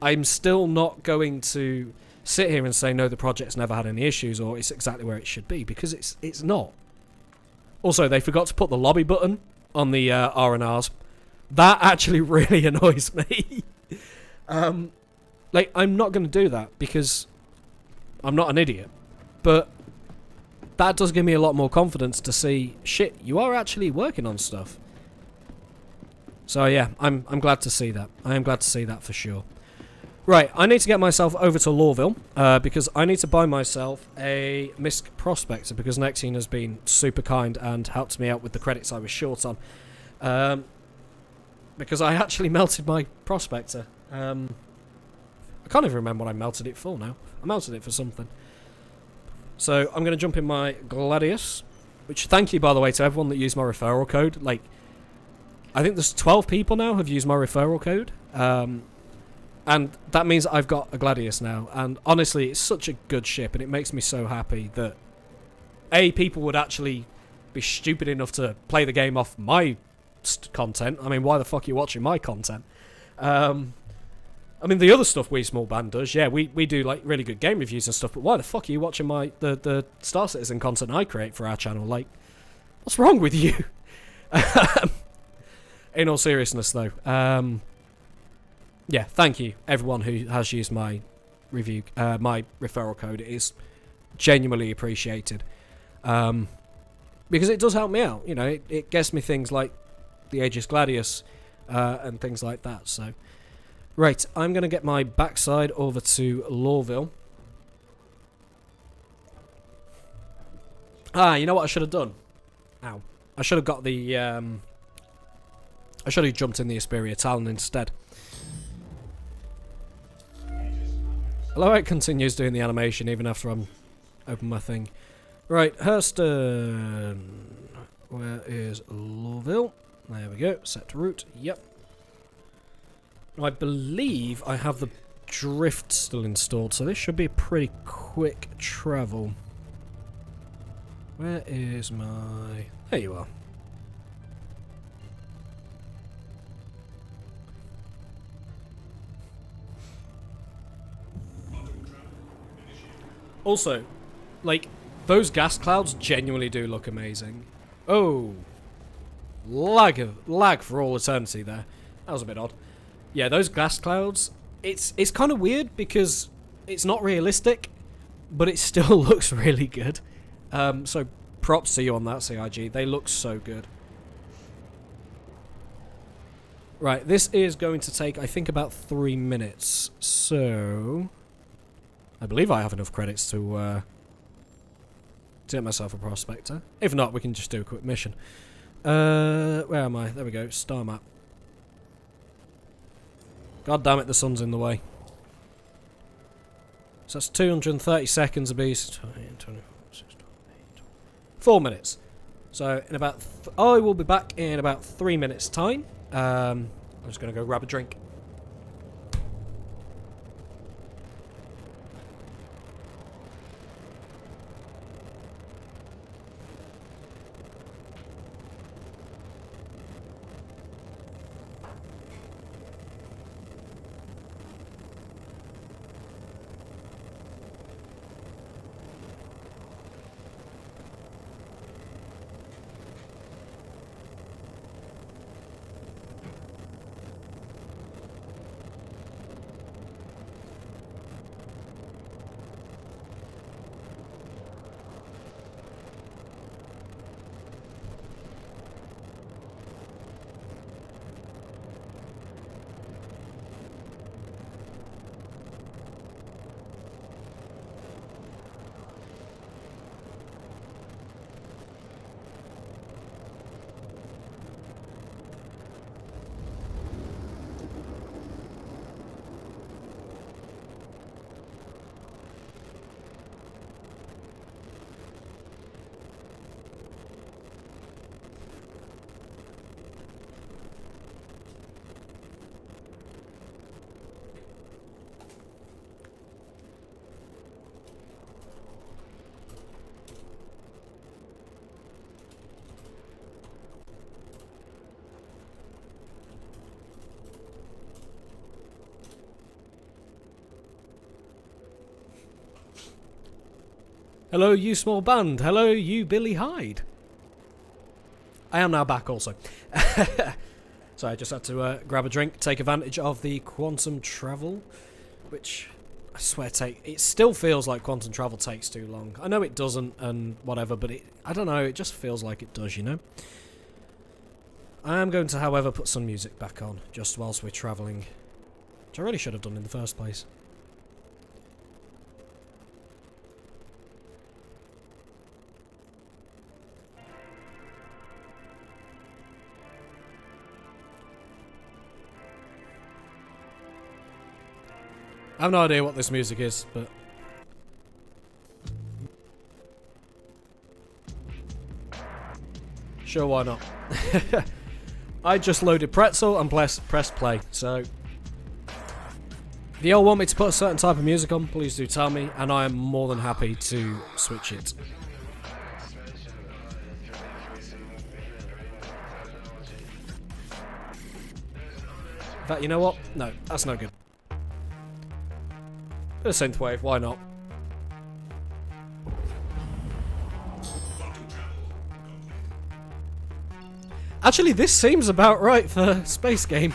I'm still not going to sit here and say, no, the project's never had any issues or it's exactly where it should be, because it's not. Also, they forgot to put the lobby button on the R&Rs. That actually really annoys me. Like, I'm not going to do that because I'm not an idiot. But that does give me a lot more confidence to see, shit, you are actually working on stuff. So yeah, I'm glad to see that. I am glad to see that for sure. Right, I need to get myself over to Lawville, because I need to buy myself a MISC Prospector, because Nexine has been super kind and helped me out with the credits I was short on. Because I actually melted my Prospector. I can't even remember what I melted it for now. I melted it for something. So I'm going to jump in my Gladius, which, thank you, by the way, to everyone that used my referral code. Like, I think there's 12 people now have used my referral code. And that means I've got a Gladius now. And honestly, it's such a good ship, and it makes me so happy that, A, people would actually be stupid enough to play the game off my content. I mean, why the fuck are you watching my content? I mean, the other stuff We Small Band does, yeah, we do like really good game reviews and stuff, but why the fuck are you watching the Star Citizen content I create for our channel? Like, what's wrong with you? In all seriousness, though, yeah, thank you, everyone who has used my my referral code. It is genuinely appreciated. Because it does help me out. You know, it gets me things like the Aegis Gladius and things like that. So, right, I'm going to get my backside over to Lawville. You know what I should have done? Ow. I should have got the... I should have jumped in the Asperia Talon instead. Hello, it continues doing the animation even after I'm open my thing. Right, Hurston. Where is Lawville? There we go. Set to route. Yep. I believe I have the drift still installed, so this should be a pretty quick travel. Where is my... There you are. Also, like, those gas clouds genuinely do look amazing. Oh. Lag for all eternity there. That was a bit odd. Yeah, those gas clouds, it's kind of weird because it's not realistic, but it still looks really good. So props to you on that, CIG. They look so good. Right, this is going to take, I think, about 3 minutes. So... I believe I have enough credits to get myself a prospector. If not, we can just do a quick mission. Where am I? There we go. Star map. God damn it, the sun's in the way. So that's 230 seconds a beast. 4 minutes. So in about... I will be back in about 3 minutes' time. I'm just going to go grab a drink. Hello, you small band. Hello, you Billy Hyde. I am now back also. So I just had to grab a drink, take advantage of the quantum travel, which I swear it still feels like quantum travel takes too long. I know it doesn't and whatever, but I don't know, it just feels like it does, you know? I am going to, however, put some music back on, just whilst we're travelling, which I really should have done in the first place. I have no idea what this music is, but... Sure, why not? I just loaded Pretzel and pressed play, so... If you all want me to put a certain type of music on, please do tell me, and I am more than happy to switch it. In fact, you know what? No, that's no good. A synthwave, why not? Actually, this seems about right for Space Game.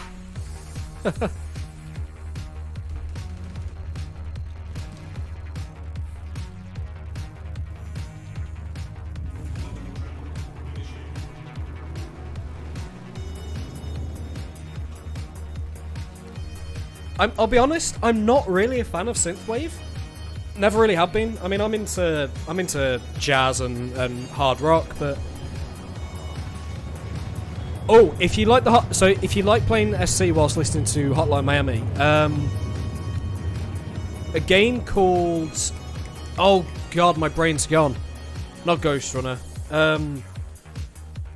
I'll be honest, I'm not really a fan of synthwave. Never really have been. I mean, I'm into jazz and hard rock, but oh, if you like if you like playing SC whilst listening to Hotline Miami, a game called oh god, my brain's gone. Not Ghost Runner.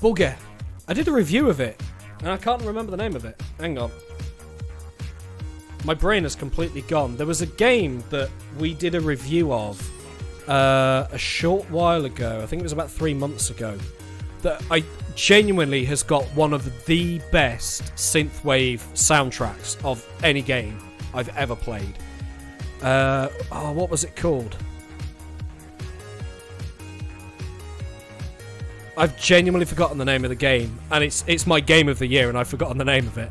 Bugger. I did a review of it, and I can't remember the name of it. Hang on. My brain has completely gone. There was a game that we did a review of a short while ago. I think it was about 3 months ago. That I genuinely has got one of the best synthwave soundtracks of any game I've ever played. What was it called? I've genuinely forgotten the name of the game, and it's my game of the year, and I've forgotten the name of it.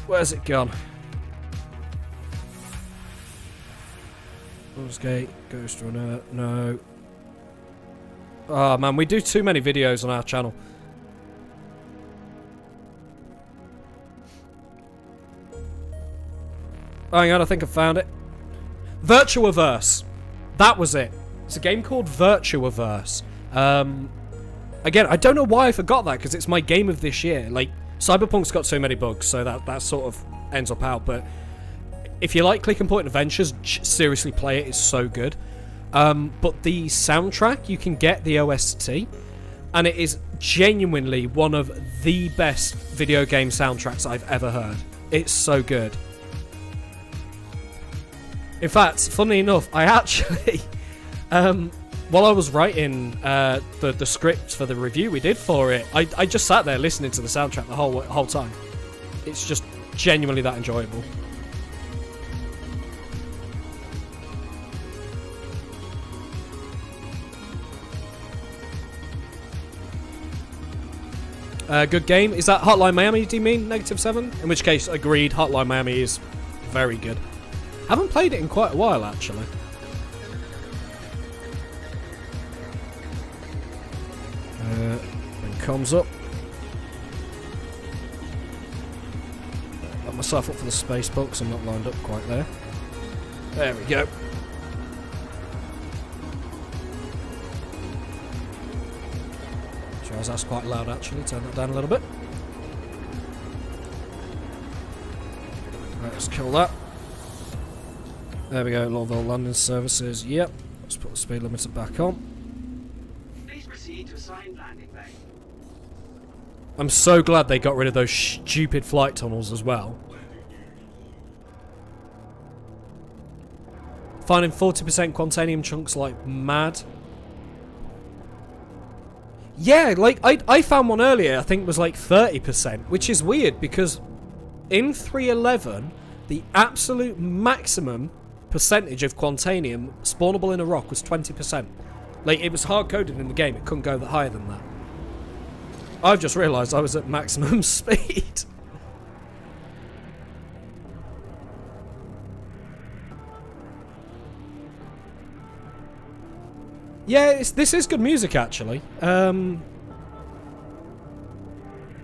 Where's it gone? Gate, Ghost Runner, no. Oh man, we do too many videos on our channel. Hang on, I think I found it. Virtuaverse. That was it. It's a game called Virtuaverse. Again, I don't know why I forgot that, because it's my game of this year. Like, Cyberpunk's got so many bugs, so that sort of ends up out, but if you like click and point adventures, seriously play it, it's so good. But the soundtrack, you can get the OST, and it is genuinely one of the best video game soundtracks I've ever heard. It's so good. In fact, funnily enough, I actually, while I was writing the script for the review we did for it, I just sat there listening to the soundtrack the whole time. It's just genuinely that enjoyable. Good game. Is that Hotline Miami, do you mean? -7? In which case, agreed, Hotline Miami is very good. Haven't played it in quite a while, actually. When comes up. Got myself up for the space box, I'm not lined up quite there. There we go. Sure, that's quite loud actually, turn that down a little bit. Right, let's kill that. There we go, Lowville Landing Services, yep. Let's put the speed limiter back on. Please proceed to assigned landing bay. I'm so glad they got rid of those stupid flight tunnels as well. Finding 40% quantanium chunks like mad. Yeah, like, I found one earlier, I think it was like 30%, which is weird because in 3.11, the absolute maximum percentage of Quantanium spawnable in a rock was 20%. Like, it was hard-coded in the game. It couldn't go higher than that. I've just realised I was at maximum speed. Yeah, this is good music, actually.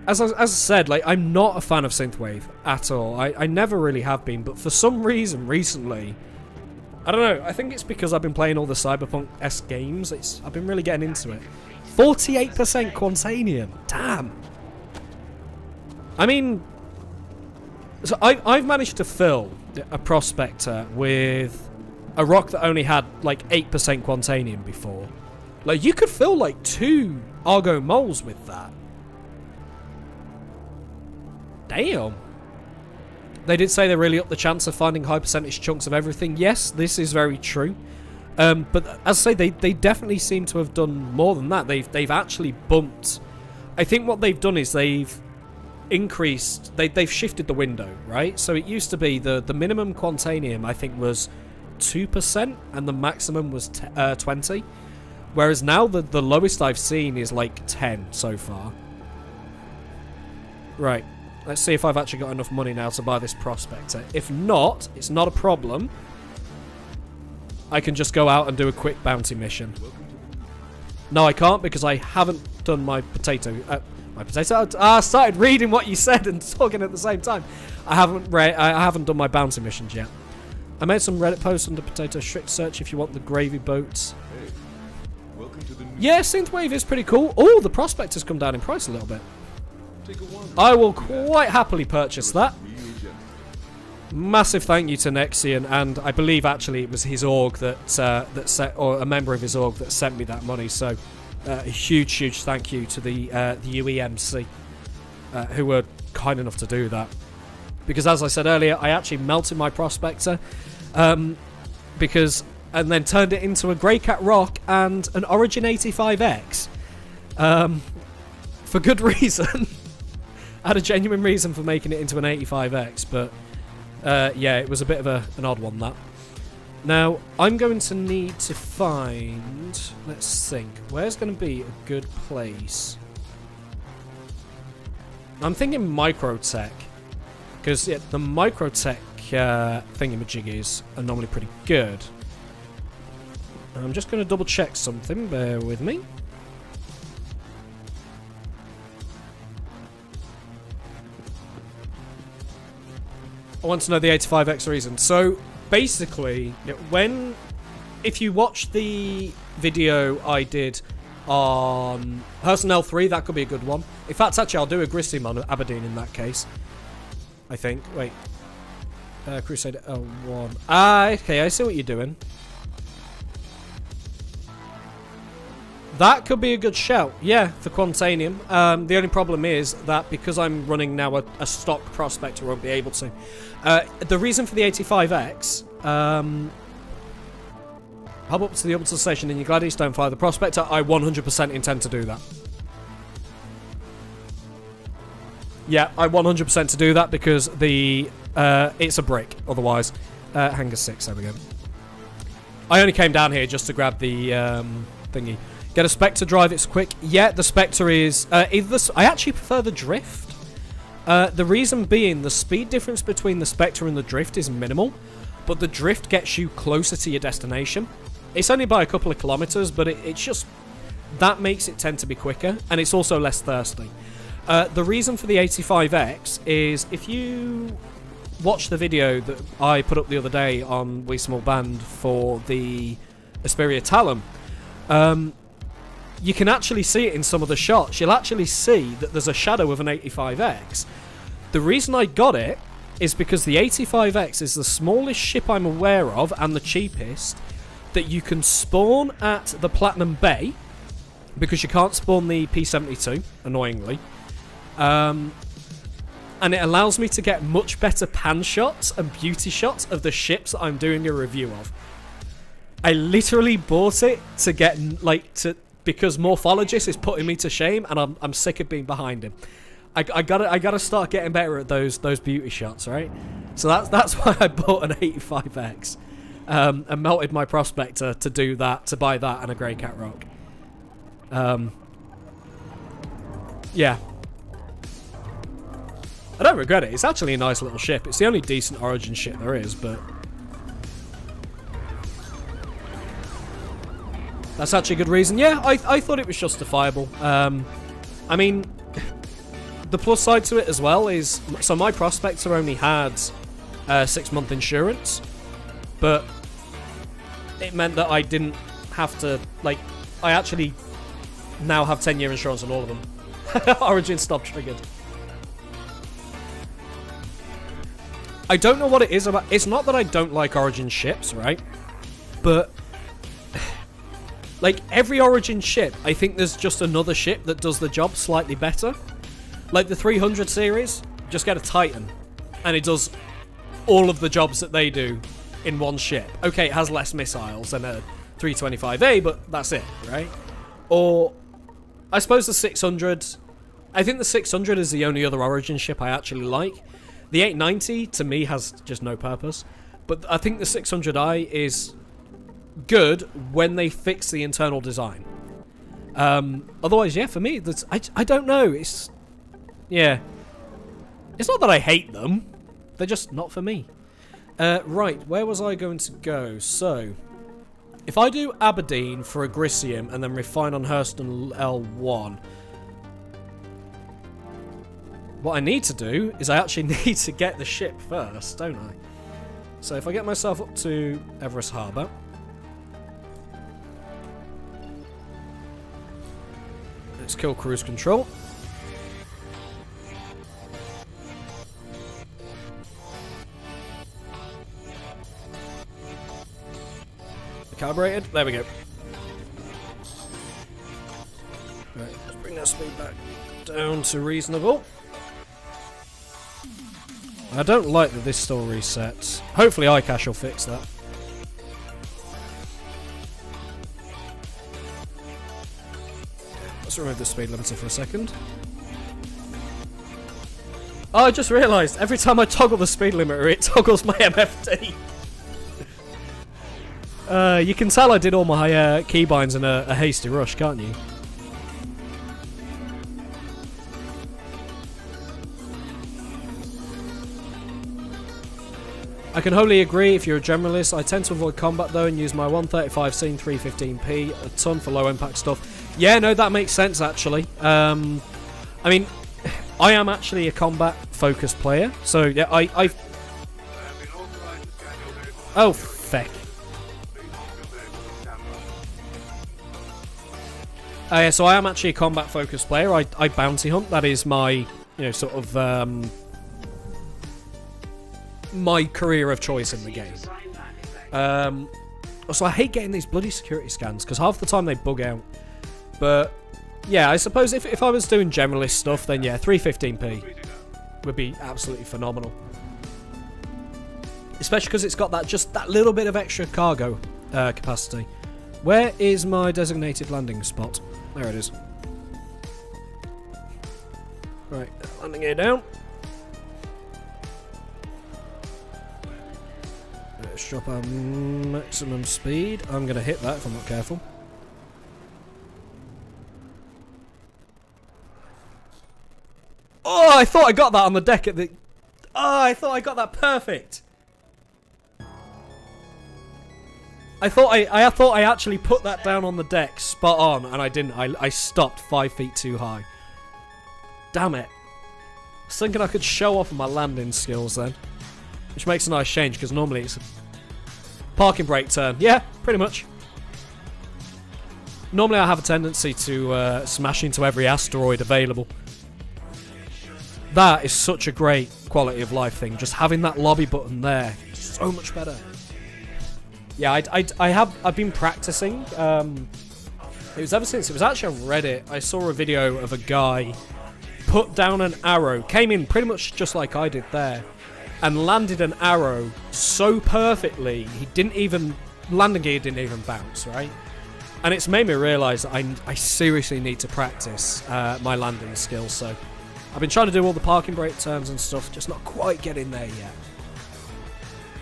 As I said, like, I'm not a fan of synthwave at all. I never really have been, but for some reason recently, I don't know, I think it's because I've been playing all the Cyberpunk-esque games. I've been really getting into it. 48% Quantanium. Damn. I mean, so I've managed to fill a Prospector with a rock that only had like 8% Quantanium before. Like, you could fill like 2 Argo moles with that. Damn. They did say they really upped the chance of finding high percentage chunks of everything. Yes, this is very true. But as I say, they definitely seem to have done more than that. They've actually bumped. I think what they've done is they've increased. They've shifted the window, right? So it used to be the minimum Quantanium, I think, was 2%, and the maximum was 20. Whereas now the lowest I've seen is like 10 so far. Right. Let's see if I've actually got enough money now to buy this Prospector. If not, it's not a problem. I can just go out and do a quick bounty mission. No, I can't because I haven't done my potato. I started reading what you said and talking at the same time. I haven't done my bounty missions yet. I made some Reddit posts under potato strict search if you want the gravy boats. Hey, welcome to the Yeah, synthwave is pretty cool. Oh, the Prospector's come down in price a little bit. I will quite happily purchase that. Massive thank you to Nexian, and I believe actually it was his org or a member of his org that sent me that money. So, a huge thank you to the UEMC who were kind enough to do that. Because as I said earlier, I actually melted my Prospector, and then turned it into a Grey Cat Rock and an Origin 85X, for good reason. I had a genuine reason for making it into an 85X, but yeah, it was a bit of an odd one, that. Now, I'm going to need to find... Let's think. Where's going to be a good place? I'm thinking Microtech. Because yeah, the Microtech thingamajiggies are normally pretty good. I'm just going to double check something. Bear with me. I want to know the 85X reason. So, basically, if you watch the video I did on Hearthstone L3, that could be a good one. In fact, actually, I'll do a Grissim on Aberdeen in that case. I think. Wait. Crusader L1. Okay, I see what you're doing. That could be a good shout, yeah, for Quantanium. The only problem is that because I'm running now a stock Prospector, I won't be able to. The reason for the 85X, hop up to the orbital station in your Gladius, don't fire the Prospector. I 100% intend to do that. Yeah, I 100% to do that because it's a brick, otherwise. Hangar 6, there we go. I only came down here just to grab the thingy. Get a Spectre drive, it's quick. Yeah, the Spectre is... I actually prefer the Drift. The reason being, the speed difference between the Spectre and the Drift is minimal, but the Drift gets you closer to your destination. It's only by a couple of kilometers, but it's just... That makes it tend to be quicker, and it's also less thirsty. The reason for the 85X is if you watch the video that I put up the other day on We Small Band for the Asperia Talon, you can actually see it in some of the shots. You'll actually see that there's a shadow of an 85X. The reason I got it is because the 85X is the smallest ship I'm aware of, and the cheapest, that you can spawn at the Platinum Bay, because you can't spawn the P-72, annoyingly. And it allows me to get much better pan shots and beauty shots of the ships that I'm doing a review of. I literally bought it to get, because Morphologist is putting me to shame, and I'm sick of being behind him. I gotta start getting better at those beauty shots, right? So that's why I bought an 85X, and melted my Prospector to do that, to buy that and a Grey Cat Rock. Yeah. I don't regret it. It's actually a nice little ship. It's the only decent Origin ship there is, but that's actually a good reason. Yeah, I thought it was justifiable. I mean, the plus side to it as well is, so my Prospector only had 6-month insurance, but it meant that I didn't have to, like, I actually now have 10-year insurance on all of them. Origin stopped triggered. I don't know what it is about. It's not that I don't like Origin ships, right? But like every Origin ship, I think there's just another ship that does the job slightly better. Like the 300 series, just get a Titan, and it does all of the jobs that they do in one ship. Okay, it has less missiles than a 325A, but that's it, right? Or I suppose the 600. I think the 600 is the only other Origin ship I actually like. The 890, to me, has just no purpose. But I think the 600i is good when they fix the internal design. Otherwise, yeah, for me, I don't know. It's... Yeah. It's not that I hate them. They're just not for me. Right, where was I going to go? So, if I do Aberdeen for Agricium and then refine on Hurston L1... What I need to do is I actually need to get the ship first, don't I? So if I get myself up to Everest Harbour. Let's kill cruise control. Calibrated. There we go. Right, let's bring that speed back down to reasonable. I don't like that this still resets. Hopefully iCache will fix that. Let's remove the speed limiter for a second. Oh, I just realised, every time I toggle the speed limiter, it toggles my MFD. You can tell I did all my keybinds in a hasty rush, can't you? I can wholly agree if you're a generalist. I tend to avoid combat though and use my 135 scene 315p a ton for low impact stuff. Yeah, no, that makes sense actually. I mean, I am actually a combat focused player, so yeah, I've... Oh, feck. Yeah, so I am actually a combat focused player. I bounty hunt. That is my, you know, sort of my career of choice in the game. So I hate getting these bloody security scans because half the time they bug out. But yeah, I suppose if I was doing generalist stuff, then yeah, 315p would be absolutely phenomenal. Especially because it's got that little bit of extra cargo capacity. Where is my designated landing spot? There it is. Right, landing gear down. Let's drop our maximum speed. I'm going to hit that if I'm not careful. Oh, I thought I got that on the deck at the... Oh, I thought I got that perfect. I thought I actually put that down on the deck spot on, and I didn't. I stopped 5 feet too high. Damn it. I was thinking I could show off my landing skills then. Which makes a nice change, because normally it's a parking brake turn. Yeah, pretty much. Normally I have a tendency to smash into every asteroid available. That is such a great quality of life thing. Just having that lobby button there, so much better. Yeah, I've been practicing. It was ever since, it was actually on Reddit. I saw a video of a guy put down an arrow, came in pretty much just like I did there, and landed an arrow so perfectly, he didn't even, landing gear didn't even bounce, right? And it's made me realise that I seriously need to practice my landing skills, so I've been trying to do all the parking brake turns and stuff, just not quite getting there yet.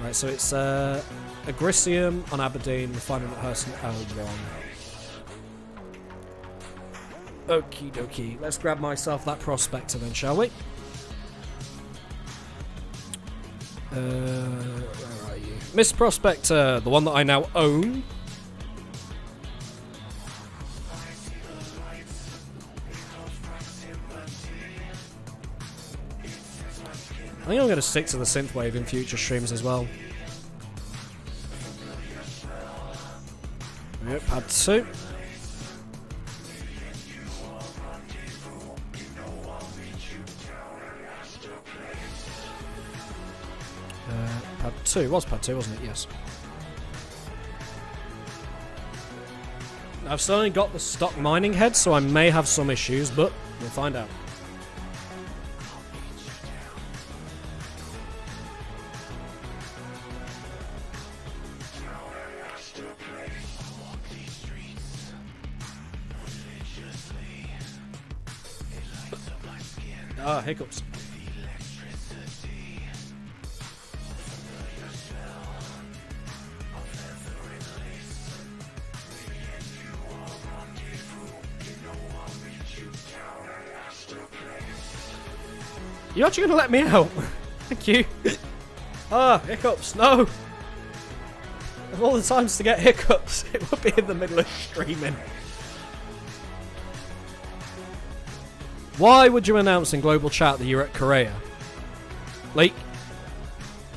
Right, so it's Agricium on Aberdeen, refining at Hurston L1. Okie dokie, let's grab myself that Prospector then, shall we? Where are you? Miss Prospector, the one that I now own. I think I'm going to stick to the synthwave in future streams as well. Yep, pad 2. Pad 2. It was pad 2, wasn't it? Yes. I've still only got the stock mining head, so I may have some issues, but we'll find out. Ah, hiccups. You actually gonna let me out? Thank you. Ah, hiccups, no! Of all the times to get hiccups, it would be in the middle of streaming. Why would you announce in global chat that you're at Korea? Like,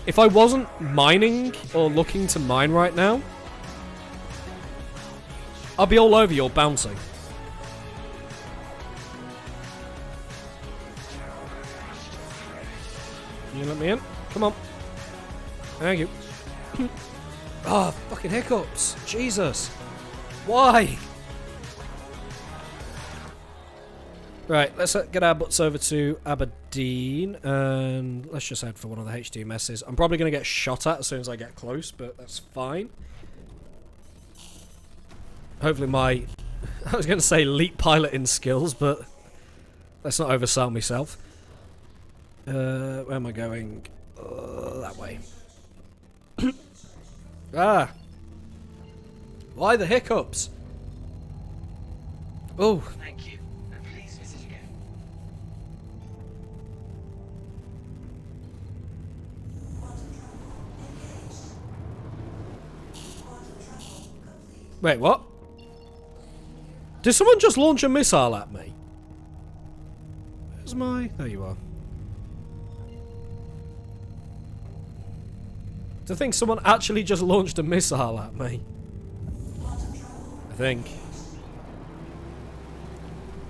if I wasn't mining or looking to mine right now, I'll be all over your bounty. Can you let me in? Come on. Thank you. Ah, fucking hiccups. Jesus. Why? Right, let's get our butts over to Aberdeen and let's just head for one of the HDMSs. I'm probably going to get shot at as soon as I get close, but that's fine. Hopefully my... I was going to say elite piloting skills, but let's not oversell myself. Where am I going? That way. Ah! Why the hiccups? Oh. Thank you. And please visit again. Wait, what? Did someone just launch a missile at me? Where's my... There you are. To think someone actually just launched a missile at me. I think.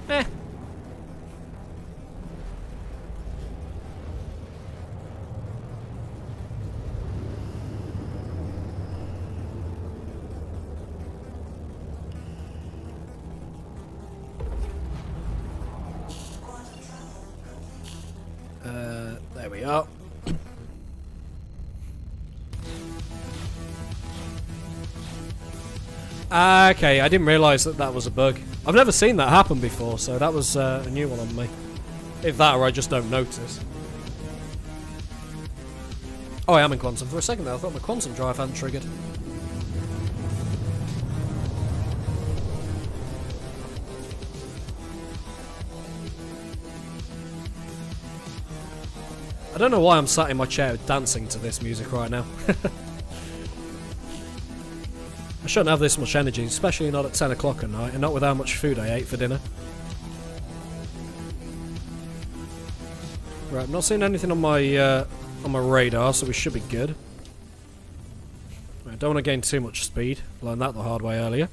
Eh. There we are. Okay, I didn't realise that that was a bug. I've never seen that happen before, so that was a new one on me. If that or I just don't notice. Oh, I am in quantum. For a second there, I thought my quantum drive hadn't triggered. I don't know why I'm sat in my chair dancing to this music right now. I shouldn't have this much energy, especially not at 10 o'clock at night, and not with how much food I ate for dinner. Right, I'm not seeing anything on my radar, so we should be good. I don't want to gain too much speed. Learned that the hard way earlier.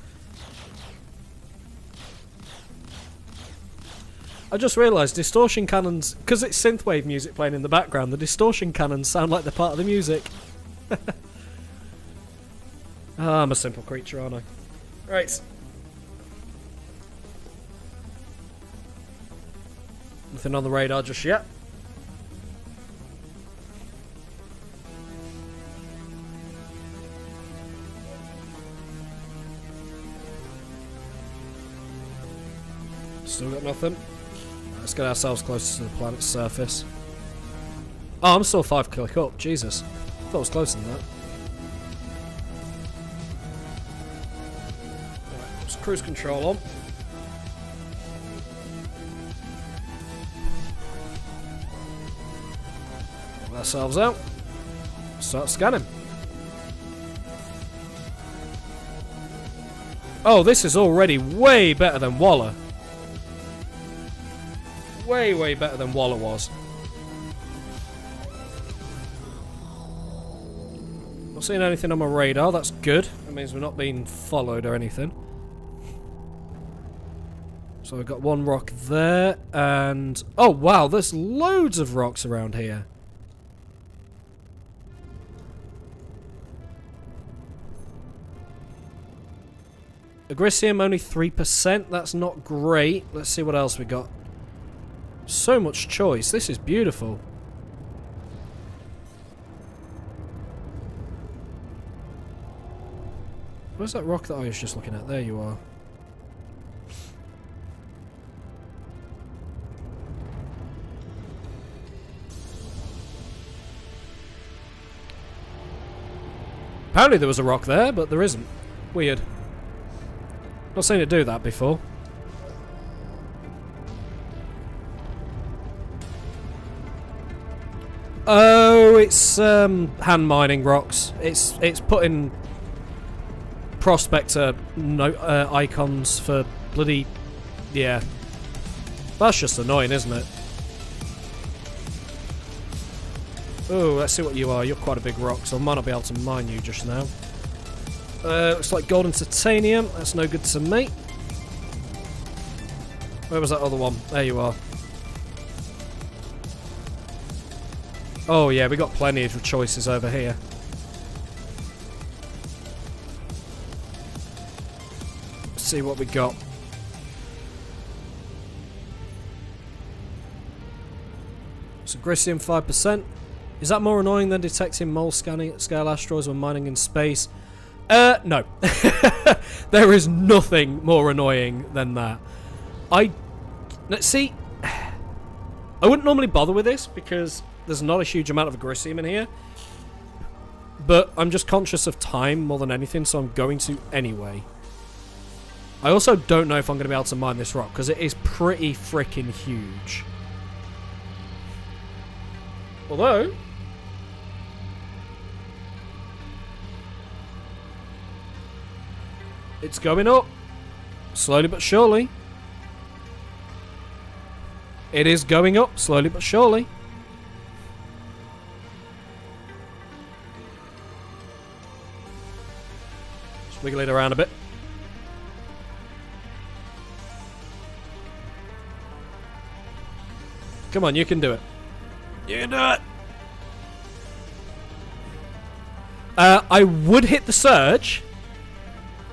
I just realised distortion cannons, because it's synthwave music playing in the background, the distortion cannons sound like they're part of the music. Ah, I'm a simple creature, aren't I? Right. Nothing on the radar just yet. Still got nothing. Let's get ourselves closer to the planet's surface. Oh, I'm still 5 click up. Jesus. Thought it was closer than that. Right, let's cruise control on. Pull ourselves out. Start scanning. Oh, this is already way better than Waller. Way, way better than Waller was. Not seeing anything on my radar, that's good. That means we're not being followed or anything. So we've got one rock there, and... oh, wow, there's loads of rocks around here. Agricium only 3%, that's not great. Let's see what else we got. So much choice, this is beautiful. Where's that rock that I was just looking at? There you are. Apparently there was a rock there, but there isn't. Weird. Not seen it do that before. Oh, it's hand mining rocks. It's putting prospector icons for bloody... yeah. That's just annoying, isn't it? Oh, let's see what you are. You're quite a big rock, so I might not be able to mine you just now. Looks like gold and titanium. That's no good to me. Where was that other one? There you are. Oh yeah, we got plenty of choices over here. Let's see what we got. So Agricium 5%. Is that more annoying than detecting mole scanning scale asteroids when mining in space? No. There is nothing more annoying than that. Let's see. I wouldn't normally bother with this because there's not a huge amount of Agricium in here. But I'm just conscious of time more than anything, so I'm going to anyway. I also don't know if I'm going to be able to mine this rock because it is pretty freaking huge. Although... it's going up. Slowly but surely. It is going up, slowly but surely. Just wiggle it around a bit. Come on, you can do it. You can do it! I would hit the surge,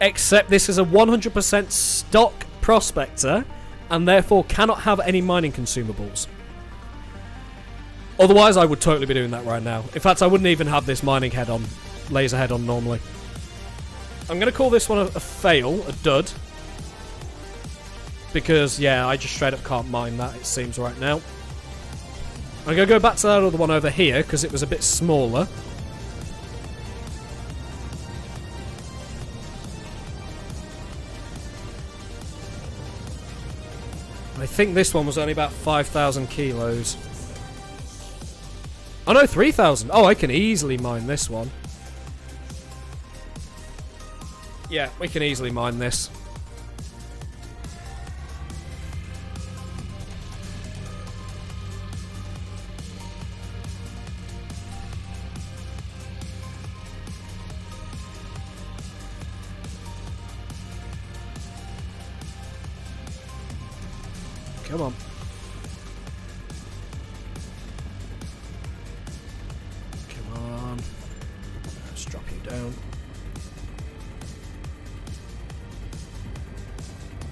except this is a 100% stock prospector, and therefore cannot have any mining consumables. Otherwise, I would totally be doing that right now. In fact, I wouldn't even have this mining head on, laser head on normally. I'm going to call this one a fail, a dud. Because, yeah, I just straight up can't mine that, it seems, right now. I'm going to go back to that other one over here, because it was a bit smaller. I think this one was only about 5,000 kilos. Oh no, 3,000. Oh, I can easily mine this one. Yeah, we can easily mine this. Come on. Come on. Let's drop you down.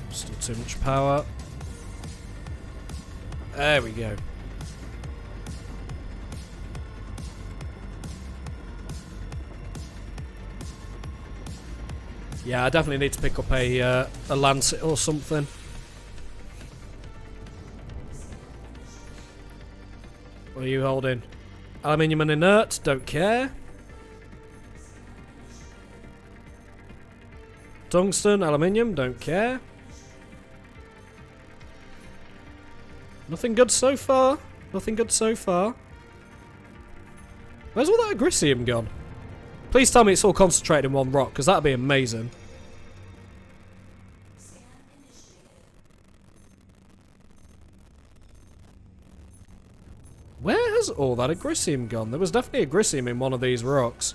Still too much power. There we go. Yeah, I definitely need to pick up a Lancet or something. What are you holding? Aluminium and inert, don't care. Tungsten, aluminium, don't care. Nothing good so far. Nothing good so far. Where's all that agricium gone? Please tell me it's all concentrated in one rock, because that'd be amazing. Where has all that agricium gone? There was definitely agricium in one of these rocks.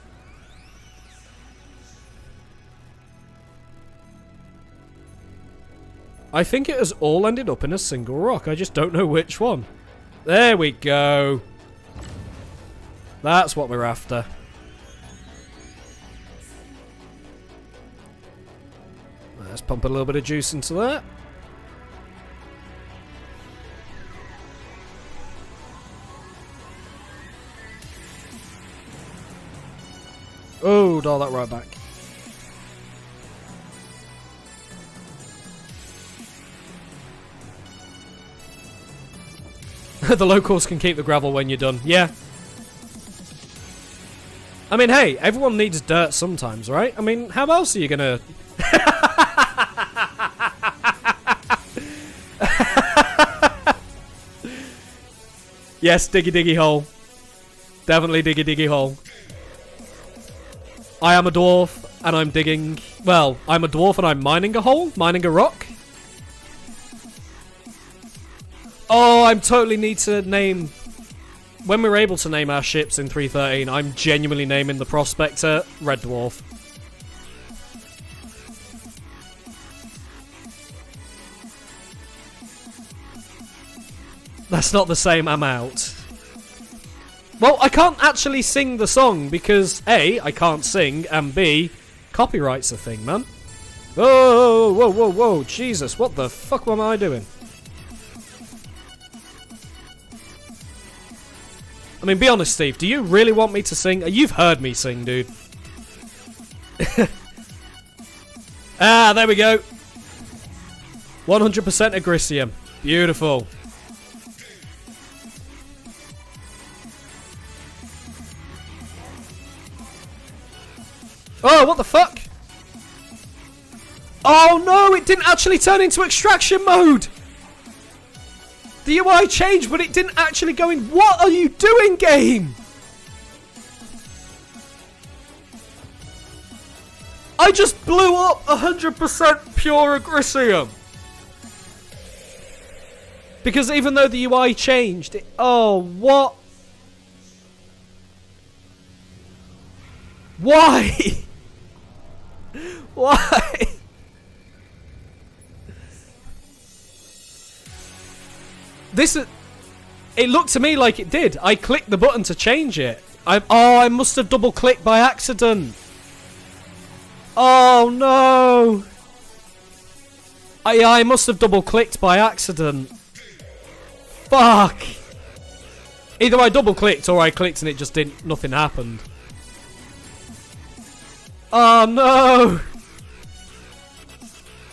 I think it has all ended up in a single rock. I just don't know which one. There we go. That's what we're after. Let's pump a little bit of juice into that. Oh, dial that right back. The locals can keep the gravel when you're done. Yeah. I mean, hey, everyone needs dirt sometimes, right? I mean, how else are you gonna... Yes, diggy diggy hole. Definitely diggy diggy hole. I am a dwarf, and I'm digging... Well, I'm a dwarf and I'm mining a hole? Mining a rock? Oh, I totally need to name... When we're able to name our ships in 3.13, I'm genuinely naming the Prospector Red Dwarf. That's not the same, I'm out. Well, I can't actually sing the song because A, I can't sing, and B, copyright's a thing, man. Whoa, whoa, whoa, whoa, Jesus, what the fuck am I doing? I mean, be honest, Steve, do you really want me to sing? You've heard me sing, dude. Ah, there we go. 100% agricium. Beautiful. Oh, what the fuck? Oh no, it didn't actually turn into extraction mode! The UI changed, but it didn't actually go in. What are you doing, game? I just blew up 100% pure agricium. Because even though the UI changed, it... Oh, what? Why? Why? This is... It looked to me like it did. I clicked the button to change it. I must have double clicked by accident. Oh no. I must have double clicked by accident. Fuck. Either I double clicked or I clicked and it just didn't... Nothing happened. Oh no.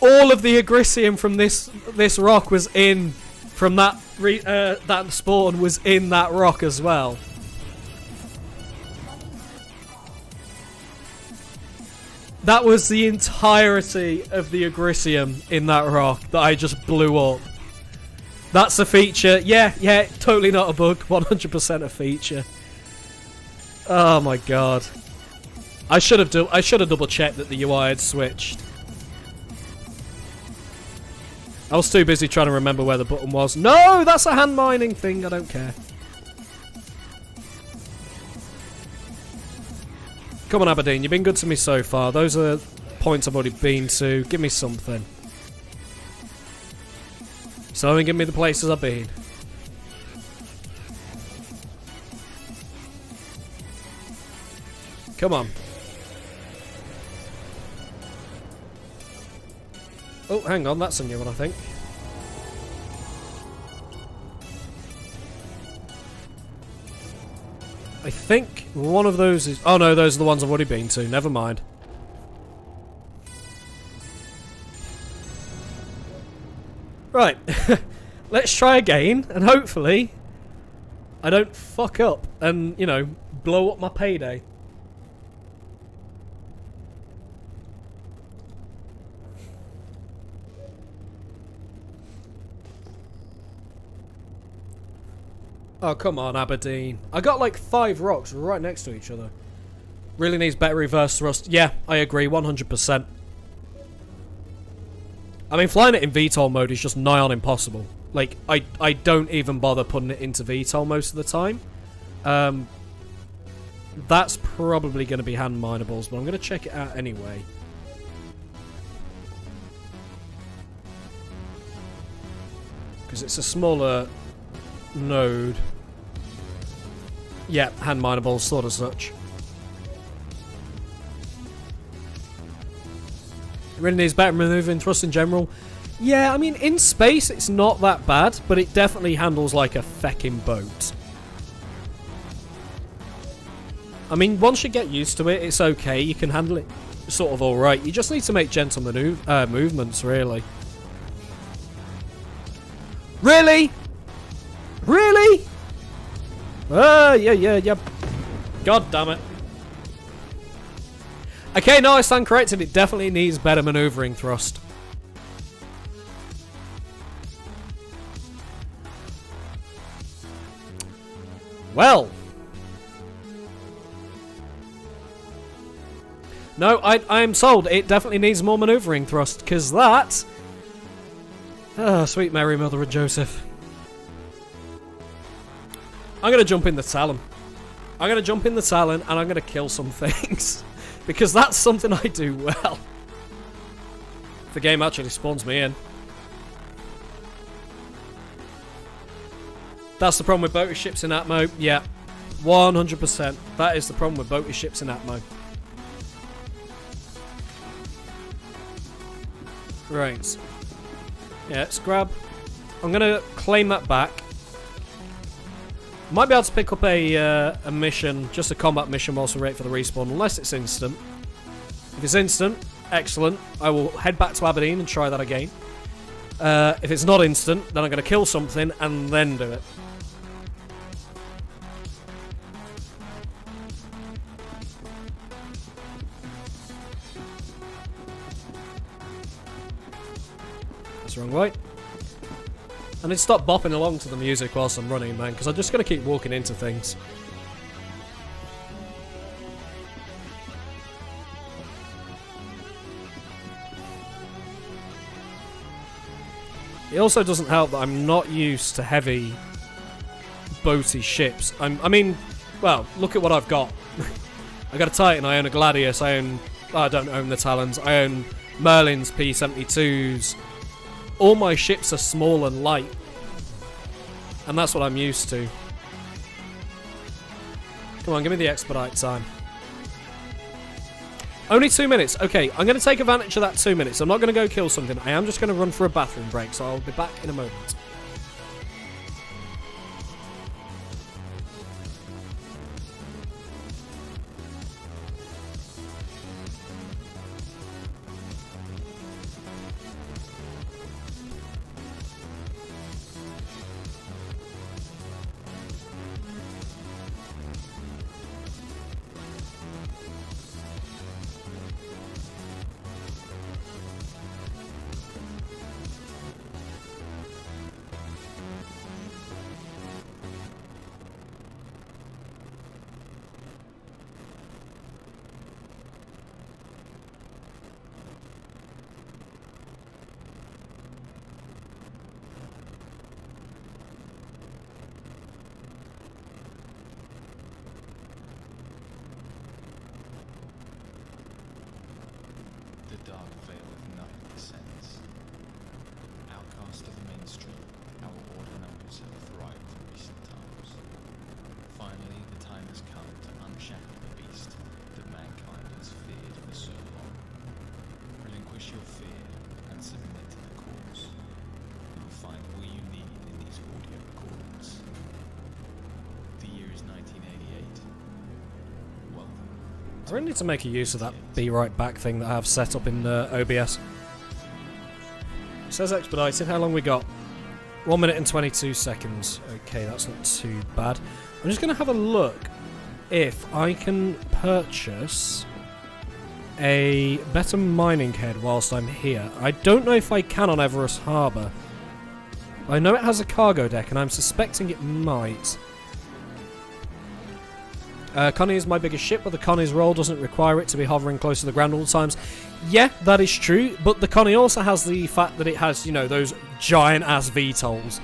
All of the agricium from this rock was in... From that that spawn was in that rock as well. That was the entirety of the agricium in that rock that I just blew up. That's a feature. Yeah, totally not a bug. 100% a feature. Oh my god. I should have double checked that the UI had switched. I was too busy trying to remember where the button was. No, that's a hand mining thing. I don't care. Come on, Aberdeen. You've been good to me so far. Those are points I've already been to. Give me something. So only give me the places I've been. Come on. Oh, hang on, that's a new one, I think. I think one of those is... Oh no, those are the ones I've already been to. Never mind. Right. Let's try again, and hopefully... I don't fuck up and, you know, blow up my payday. Oh, come on, Aberdeen. I got like 5 rocks right next to each other. Really needs better reverse thrust. Yeah, I agree, 100%. I mean, flying it in VTOL mode is just nigh on impossible. Like, I don't even bother putting it into VTOL most of the time. That's probably going to be hand minables, but I'm going to check it out anyway. Because it's a smaller node. Yeah, hand minables, sort of such. It really needs better maneuvering thrust in general. Yeah, I mean, in space it's not that bad, but it definitely handles like a feckin' boat. I mean, once you get used to it, it's okay. You can handle it sort of alright. You just need to make gentle movements, really. Really? Really? Yeah. God damn it. Okay, no, I stand corrected. It definitely needs better maneuvering thrust. Well. No, I am sold. It definitely needs more maneuvering thrust, because that... Ah, sweet Mary, Mother of Joseph. I'm going to jump in the Talon. I'm going to jump in the Talon, and I'm going to kill some things. Because that's something I do well. The game actually spawns me in. That's the problem with boaty ships in Atmo. Yeah, 100%. That is the problem with boaty ships in Atmo. Right. Yeah, let's grab... I'm going to claim that back. Might be able to pick up a mission, just a combat mission whilst we wait for the respawn, unless it's instant. If it's instant, excellent. I will head back to Aberdeen and try that again. If it's not instant, then I'm going to kill something and then do it. That's the wrong way. I need to stop bopping along to the music whilst I'm running, man, because I'm just going to keep walking into things. It also doesn't help that I'm not used to heavy boaty ships. I mean, well, look at what I've got. I got a Titan, I own a Gladius, I don't own the Talons, I own Merlin's P-72s. All my ships are small and light. And that's what I'm used to. Come on, give me the expedite time. Only 2 minutes. Okay, I'm going to take advantage of that 2 minutes. I'm not going to go kill something. I am just going to run for a bathroom break, so I'll be back in a moment. The dark veil of night descends. Outcast of the mainstream, our order numbers have thrived in recent times. Finally, the time has come to unshackle the beast that mankind has feared for so long. Relinquish your fear and submit to the cause. You will find all you need in these audio recordings. The year is 1988. Welcome. I really need to make a use of that be right back thing that I have set up in OBS. It says expedited. How long we got? 1 minute and 22 seconds. Okay, that's not too bad. I'm just going to have a look if I can purchase a better mining head whilst I'm here. I don't know if I can on Everest Harbour. I know it has a cargo deck, and I'm suspecting it might. Connie is my biggest ship, but the Connie's role doesn't require it to be hovering close to the ground all the times. Yeah, that is true, but the Connie also has the fact that it has, you know, those giant-ass VTOLs.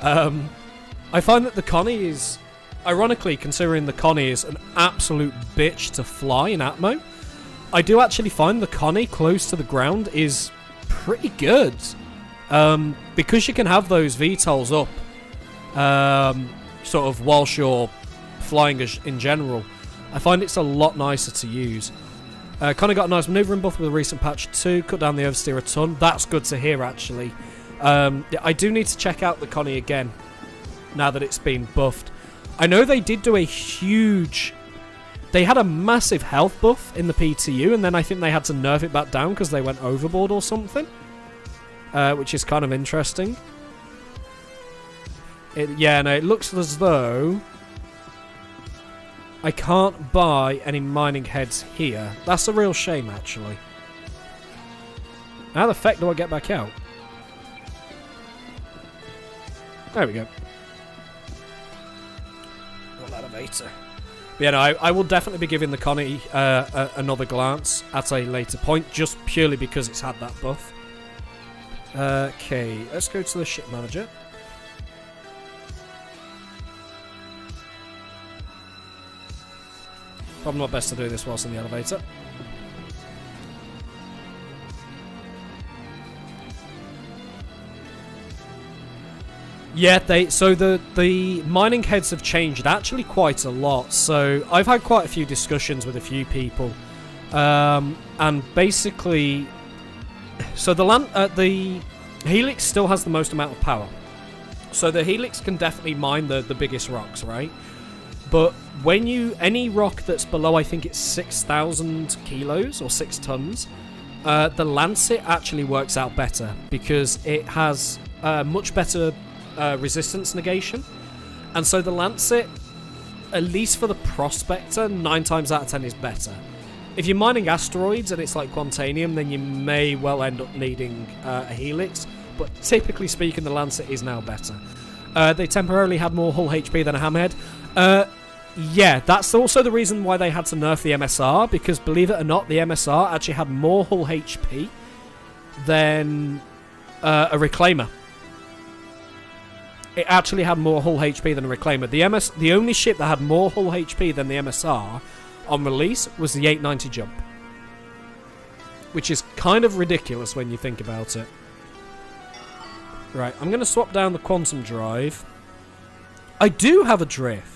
I find that the Connie is, ironically, considering the Connie is an absolute bitch to fly in Atmo, I do actually find the Connie close to the ground is pretty good. Because you can have those VTOLs up, sort of whilst you're flying in general, I find it's a lot nicer to use. Connie got a nice manoeuvring buff with a recent patch too, cut down the oversteer a ton. That's good to hear, actually. I do need to check out the Connie again, now that it's been buffed. I know they did do a huge... They had a massive health buff in the PTU, and then I think they had to nerf it back down because they went overboard or something. Which is kind of interesting. It looks as though I can't buy any mining heads here. That's a real shame, actually. How the feck do I get back out? There we go. Got elevator. But yeah, no, I will definitely be giving the Connie another glance at a later point, just purely because it's had that buff. Okay, let's go to the ship manager. Probably not best to do this whilst in the elevator. Yeah, the mining heads have changed actually quite a lot. So I've had quite a few discussions with a few people, and basically, so the Helix still has the most amount of power. So the Helix can definitely mine the biggest rocks, right? But when any rock that's below, I think it's 6,000 kilos or 6 tons, the Lancet actually works out better because it has much better resistance negation. And so the Lancet, at least for the Prospector, 9 times out of 10 is better. If you're mining asteroids and it's like Quantanium, then you may well end up needing a Helix. But typically speaking, the Lancet is now better. They temporarily had more hull HP than a Hammerhead. Yeah, that's also the reason why they had to nerf the MSR, because believe it or not, the MSR actually had more hull HP than a Reclaimer. It actually had more hull HP than a Reclaimer. The only ship that had more hull HP than the MSR on release was the 890 Jump, which is kind of ridiculous when you think about it. Right, I'm going to swap down the Quantum Drive. I do have a Drift.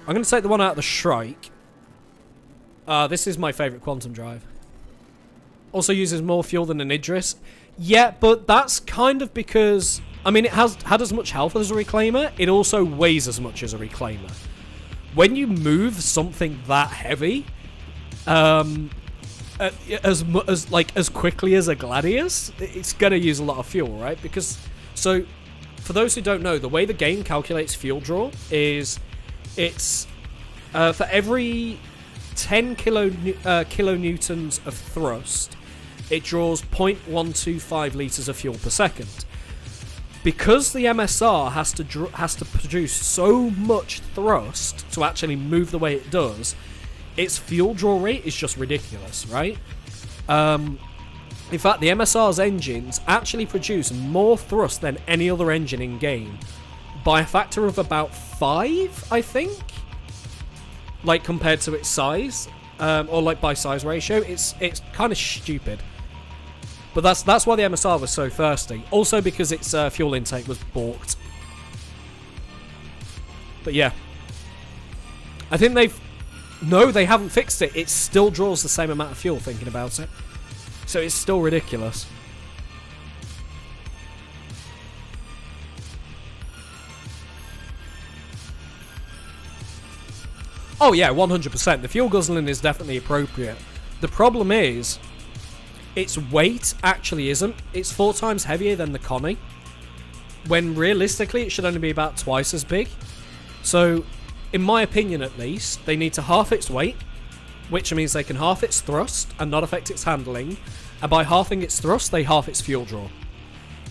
I'm going to take the one out of the Shrike. This is my favourite Quantum Drive. Also uses more fuel than an Idris. Yeah, but that's kind of because... I mean, it has had as much health as a Reclaimer. It also weighs as much as a Reclaimer. When you move something that heavy, as quickly as a Gladius, it's going to use a lot of fuel, right? Because... So, for those who don't know, the way the game calculates fuel draw is... It's for every 10 kilonewtons of thrust, it draws 0.125 litres of fuel per second. Because the MSR has to produce so much thrust to actually move the way it does, its fuel draw rate is just ridiculous, right? In fact, the MSR's engines actually produce more thrust than any other engine in game. By a factor of about 5, I think, like compared to its size, or like by size ratio, it's kind of stupid. But that's why the MSR was so thirsty. Also because its fuel intake was balked. But yeah, I think they haven't fixed it. It still draws the same amount of fuel. Thinking about it, so it's still ridiculous. Oh yeah, 100%. The fuel guzzling is definitely appropriate. The problem is, its weight actually isn't. It's 4 times heavier than the Connie. when realistically it should only be about twice as big. So, in my opinion at least, they need to half its weight, which means they can half its thrust and not affect its handling, and by halving its thrust, they half its fuel draw.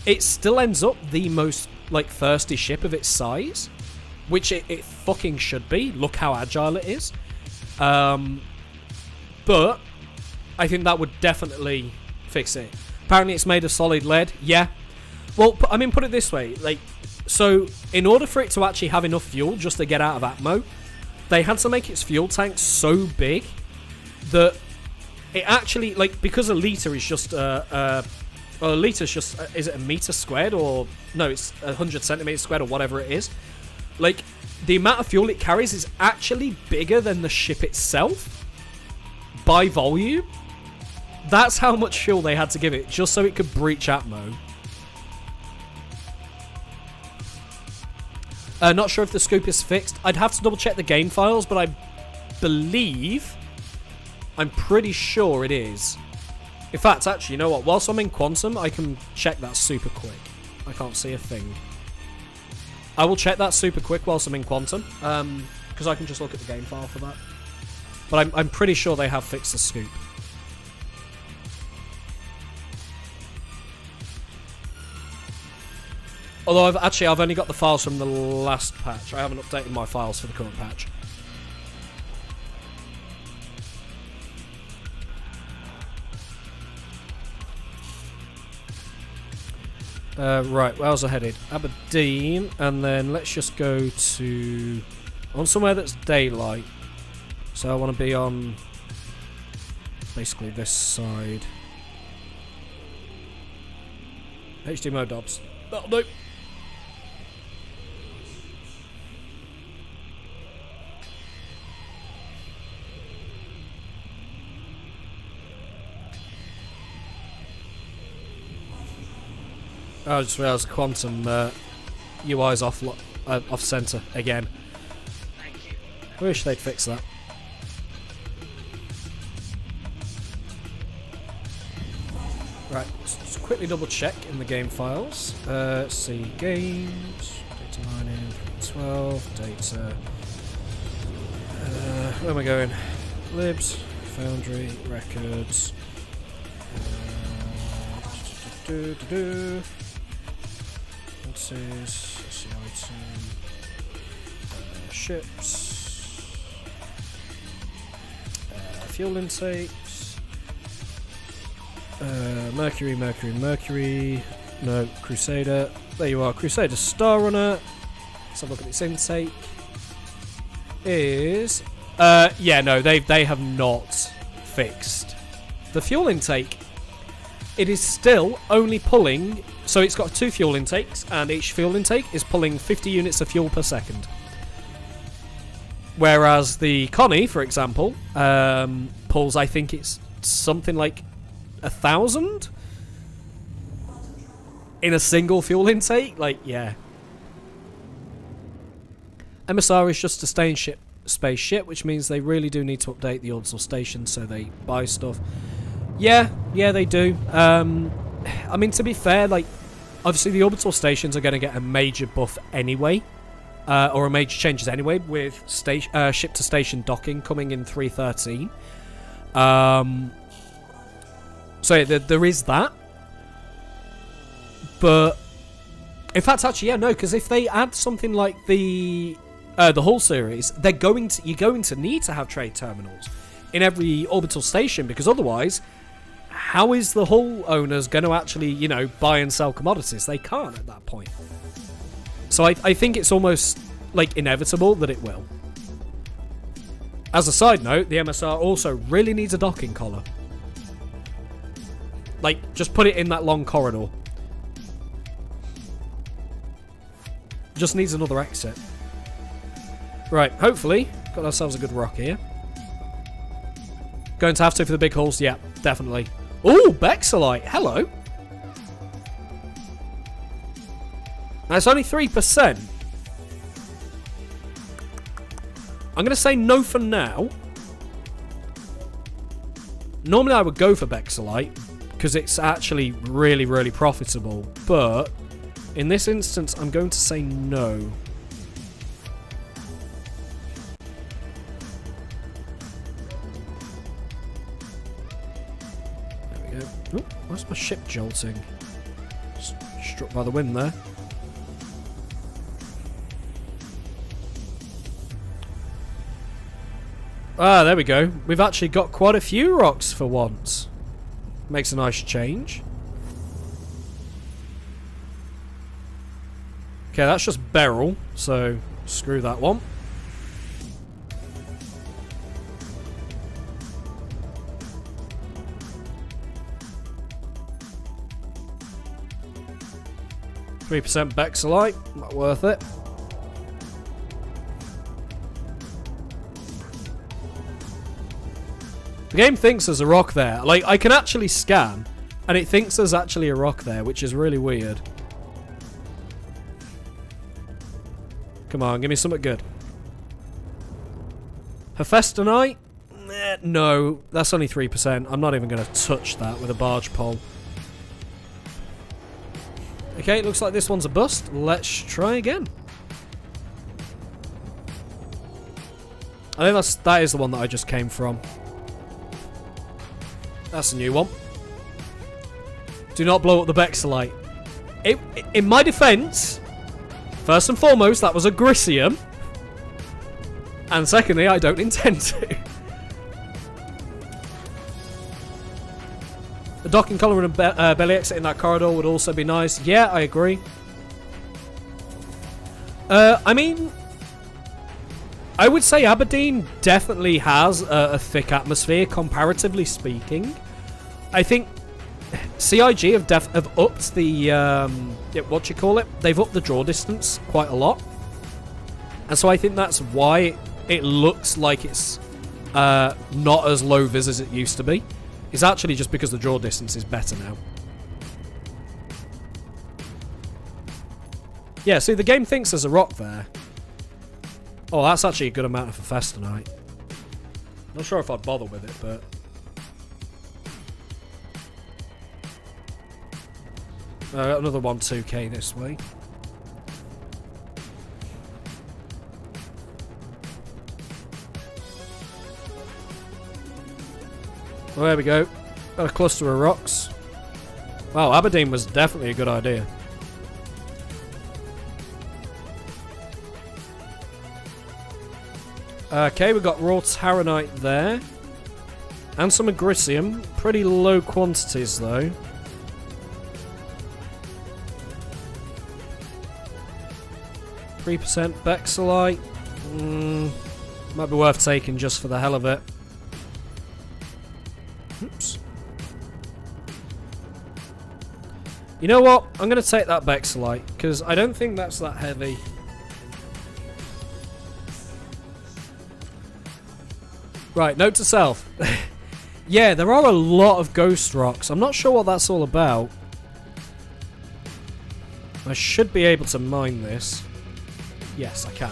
It still ends up the most, like, thirsty ship of its size, which it fucking should be. Look how agile it is. But I think that would definitely fix it. Apparently it's made of solid lead. Yeah. Well, I mean, put it this way. Like, so, in order for it to actually have enough fuel just to get out of Atmo, they had to make its fuel tank so big that it actually, like, because a litre is just, a litre's just, is it a metre squared, or, no, it's 100 centimetres squared, or whatever it is. Like, the amount of fuel it carries is actually bigger than the ship itself, by volume. That's how much fuel they had to give it, just so it could breach Atmo. Not sure if the scoop is fixed. I'd have to double check the game files, but I believe, I'm pretty sure it is. In fact, actually, you know what? Whilst I'm in Quantum, I can check that super quick. I can't see a thing. I will check that super quick whilst I'm in Quantum, because I can just look at the game file for that. But I'm pretty sure they have fixed the scoop. Although I've only got the files from the last patch. I haven't updated my files for the current patch. Right, where was I headed? Aberdeen, and then let's just go to... on somewhere that's daylight. So I want to be on basically this side. HDMO Dobbs. That'll do. I just realised Quantum UI's off centre again. I wish they'd fix that. Right, let's quickly double check in the game files. Let's see, games, data mining, 12, data. Where am I going? Libs, Foundry, records. See item, ships, fuel intakes, Mercury, no, Crusader, there you are, Crusader Star Runner. Let's have a look at its intake. Is, yeah, no, they have not fixed the fuel intake. It is still only pulling... so it's got 2 fuel intakes, and each fuel intake is pulling 50 units of fuel per second. Whereas the Connie, for example, pulls, I think it's something like 1,000? In a single fuel intake? Like, yeah. MSR is just a space ship, which means they really do need to update the orbital station, so they buy stuff. Yeah, they do. I mean, to be fair, like, obviously the orbital stations are going to get a major buff anyway, or a major changes anyway, with ship-to-station docking coming in 3.13. So yeah, there is that. But, in fact, actually, yeah, no, because if they add something like the Hull series, you're going to need to have trade terminals in every orbital station, because otherwise... how is the Hull owners going to actually, you know, buy and sell commodities? They can't at that point. So I think it's almost, like, inevitable that it will. As a side note, the MSR also really needs a docking collar. Like, just put it in that long corridor. Just needs another exit. Right, hopefully, got ourselves a good rock here. Going to have to for the big hulls? Yeah, definitely. Ooh, Bexalite. Hello. Now, it's only 3%. I'm going to say no for now. Normally, I would go for Bexalite, because it's actually really, really profitable. But In this instance, I'm going to say no. There we go. Oh, where's my ship jolting? Struck by the wind there. Ah, there we go. We've actually got quite a few rocks for once. Makes a nice change. Okay, that's just beryl, so screw that one. %3 Bexolite, not worth it. The game thinks there's a rock there. Like, I can actually scan, and it thinks there's actually a rock there, which is really weird. Come on, give me something good. Hephaestonite? No, that's only 3%. I'm not even going to touch that with a barge pole. Okay, it looks like this one's a bust. Let's try again. I think that is the one that I just came from. That's a new one. Do not blow up the Bexolite. In my defense, first and foremost, that was a Grisium. And secondly, I don't intend to. The docking column and belly exit in that corridor would also be nice. Yeah, I agree. I mean, I would say Aberdeen definitely has a thick atmosphere, comparatively speaking. I think CIG have upped the what you call it? They've upped the draw distance quite a lot, and so I think that's why it looks like it's not as low vis as it used to be. It's actually just because the draw distance is better now. Yeah, see, the game thinks there's a rock there. Oh, that's actually a good amount of Hephaestonite. Not sure if I'd bother with it, but... another 1-2k this way. Well, there we go. Got a cluster of rocks. Wow, Aberdeen was definitely a good idea. Okay, we've got raw Taranite there. And some Agricium. Pretty low quantities, though. %3 Bexolite. Might be worth taking just for the hell of it. Oops. You know what? I'm going to take that Bexolite, because I don't think that's that heavy. Right, note to self. Yeah, there are a lot of ghost rocks. I'm not sure what that's all about. I should be able to mine this. Yes, I can.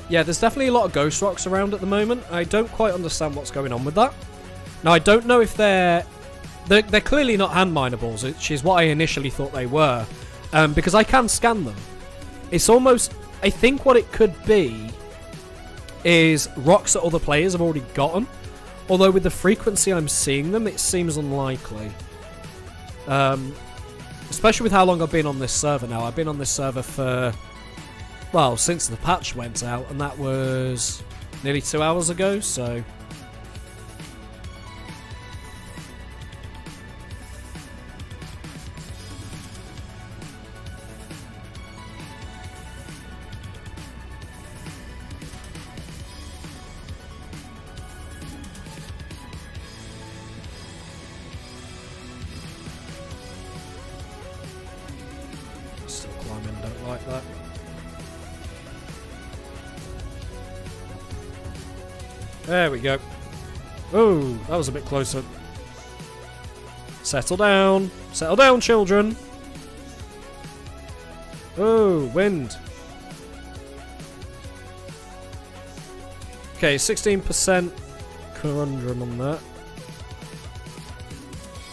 Yeah, there's definitely a lot of ghost rocks around at the moment. I don't quite understand what's going on with that. Now, I don't know if they're clearly not hand minables, which is what I initially thought they were, because I can scan them. It's almost... I think what it could be is rocks that other players have already gotten, although with the frequency I'm seeing them, it seems unlikely. Especially with how long I've been on this server now. I've been on this server for... well, since the patch went out, and that was nearly 2 hours ago, so... Still climbing, don't like that. There we go. Oh, that was a bit closer. Settle down. Settle down, children. Oh, wind. Okay, 16% corundum on that.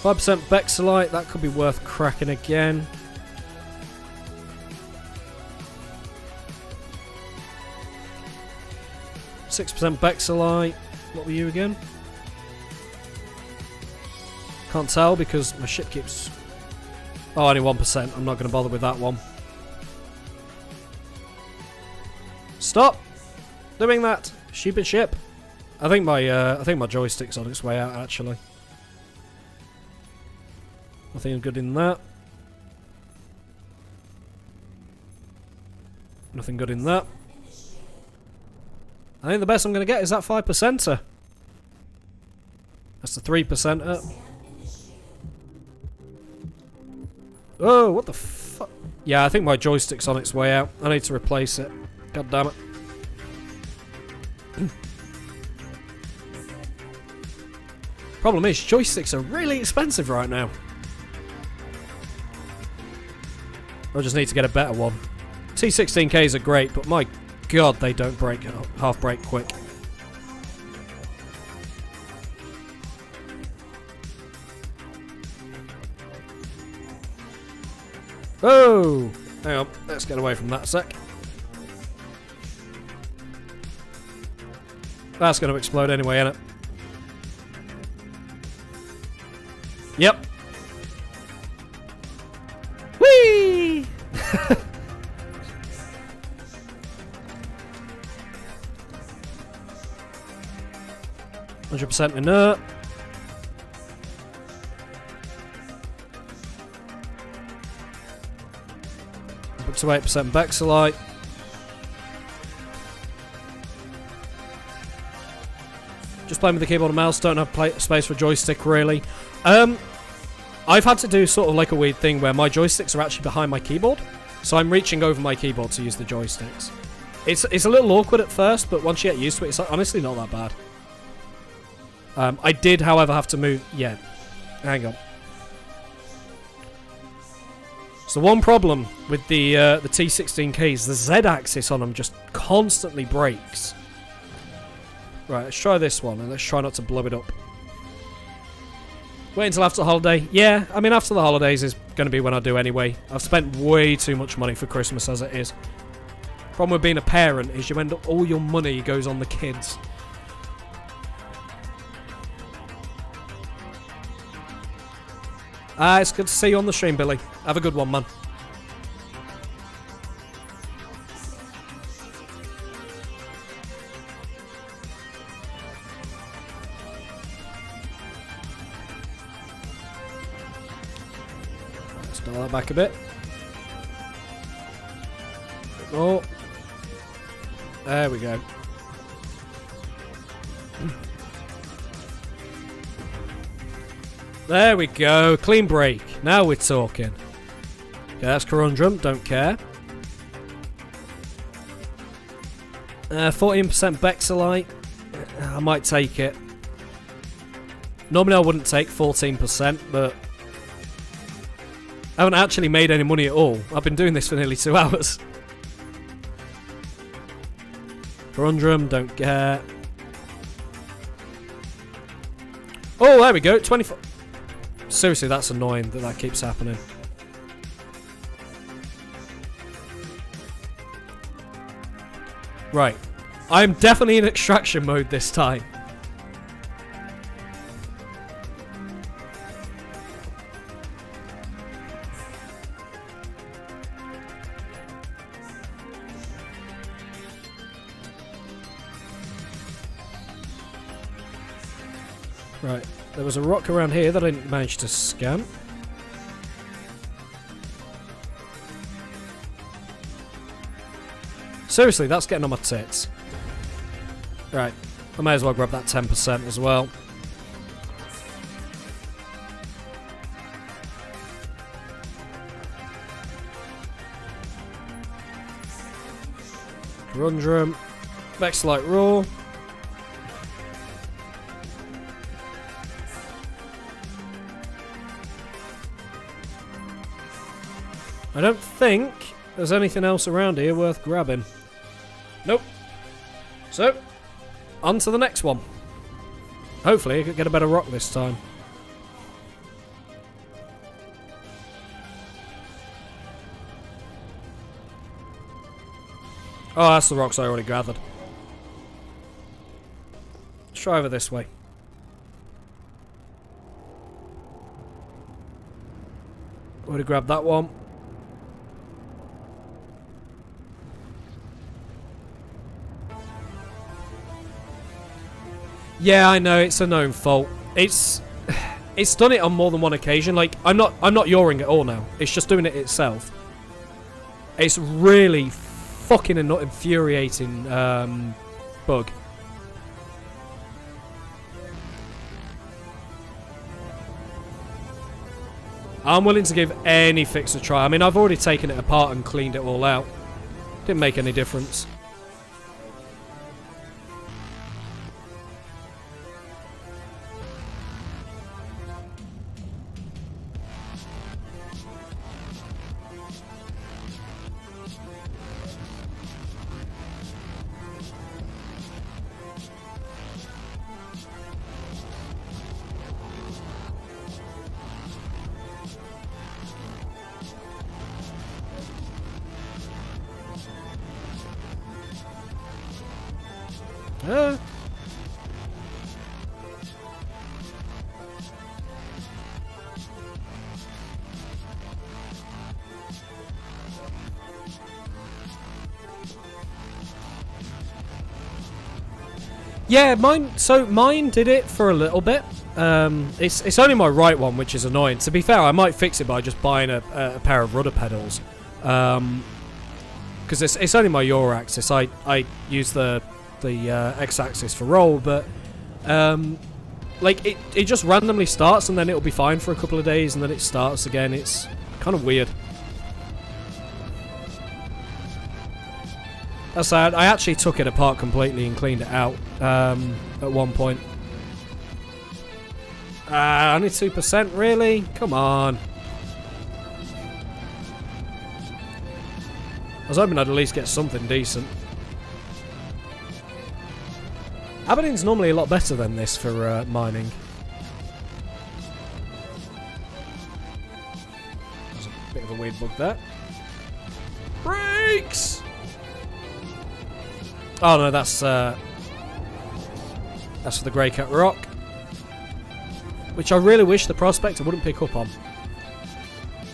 5% Bexelite, that could be worth cracking again. %6 Bexelite. What were you again? Can't tell because my ship keeps... Oh, only 1%. I'm not going to bother with that one. Stop doing that, stupid ship. I think my joystick's on its way out, actually. Nothing good in that. Nothing good in that. I think the best I'm going to get is that 5%er. That's the 3%er. Oh, what the fuck? Yeah, I think my joystick's on its way out. I need to replace it. God damn it. Problem is, joysticks are really expensive right now. I just need to get a better one. T16Ks are great, but my god, they don't break half break quick. Oh! Hang on, let's get away from that a sec. That's going to explode anyway, isn't it? Yep. Whee! 100% inert. Up to 8% Bexelite. Just playing with the keyboard and mouse, don't have space for joystick really. I've had to do sort of like a weird thing where my joysticks are actually behind my keyboard, so I'm reaching over my keyboard to use the joysticks. It's a little awkward at first, but once you get used to it, it's honestly not that bad. I did, however, have to move... Yeah, hang on. So one problem with the T16Ks, the Z-axis on them just constantly breaks. Right, let's try this one, and let's try not to blow it up. Wait until after the holiday. Yeah, I mean, after the holidays is going to be when I do anyway. I've spent way too much money for Christmas as it is. Problem with being a parent is you end up... all your money goes on the kids. It's good to see you on the stream, Billy. Have a good one, man. Let's dial that back a bit. Oh. There we go. There we go. Clean break. Now we're talking. Okay, that's Conundrum. Don't care. 14% Bexelite. I might take it. Normally I wouldn't take 14%, but I haven't actually made any money at all. I've been doing this for nearly 2 hours. Conundrum. Don't care. Oh, there we go. 24... Seriously, that's annoying that keeps happening. Right. I'm definitely in extraction mode this time. Right. There was a rock around here that I didn't manage to scan. Seriously, that's getting on my tits. Right, I may as well grab that 10% as well. Conundrum. Bexelite Raw. I don't think there's anything else around here worth grabbing. Nope. So, on to the next one. Hopefully I can get a better rock this time. Oh, that's the rocks I already gathered. Let's try over this way. Already grabbed that one. Yeah, I know, it's a known fault. It's done it on more than one occasion. Like, I'm not yawing at all now. It's just doing it itself. It's really fucking infuriating bug. I'm willing to give any fix a try. I mean, I've already taken it apart and cleaned it all out. Didn't make any difference. Yeah, mine did it for a little bit. It's only my right one, which is annoying. To be fair, I might fix it by just buying a pair of rudder pedals. Because it's only my yaw axis. I use the x-axis for roll, but like it just randomly starts and then it'll be fine for a couple of days and then it starts again. It's kind of weird. That's sad. I actually took it apart completely and cleaned it out at one point. Only 2%, really? Come on. I was hoping I'd at least get something decent. Aberdeen's normally a lot better than this for mining. There's a bit of a weird bug there. Brakes! Oh no, that's for the Grey Cat Rock, which I really wish the Prospector wouldn't pick up on.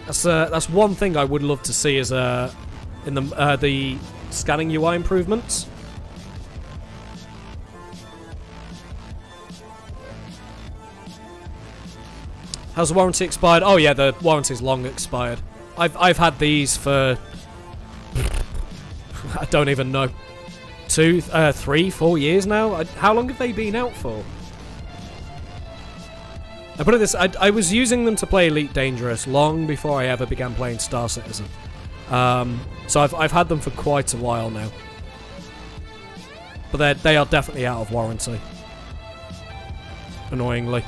That's one thing I would love to see is in the scanning UI improvements. Has the warranty expired? Oh yeah, the warranty's long expired. I've had these for I don't even know. 2, 3, 4 years now? How long have they been out for? I put it this, I was using them to play Elite Dangerous long before I ever began playing Star Citizen. So I've had them for quite a while now. But they are definitely out of warranty. Annoyingly.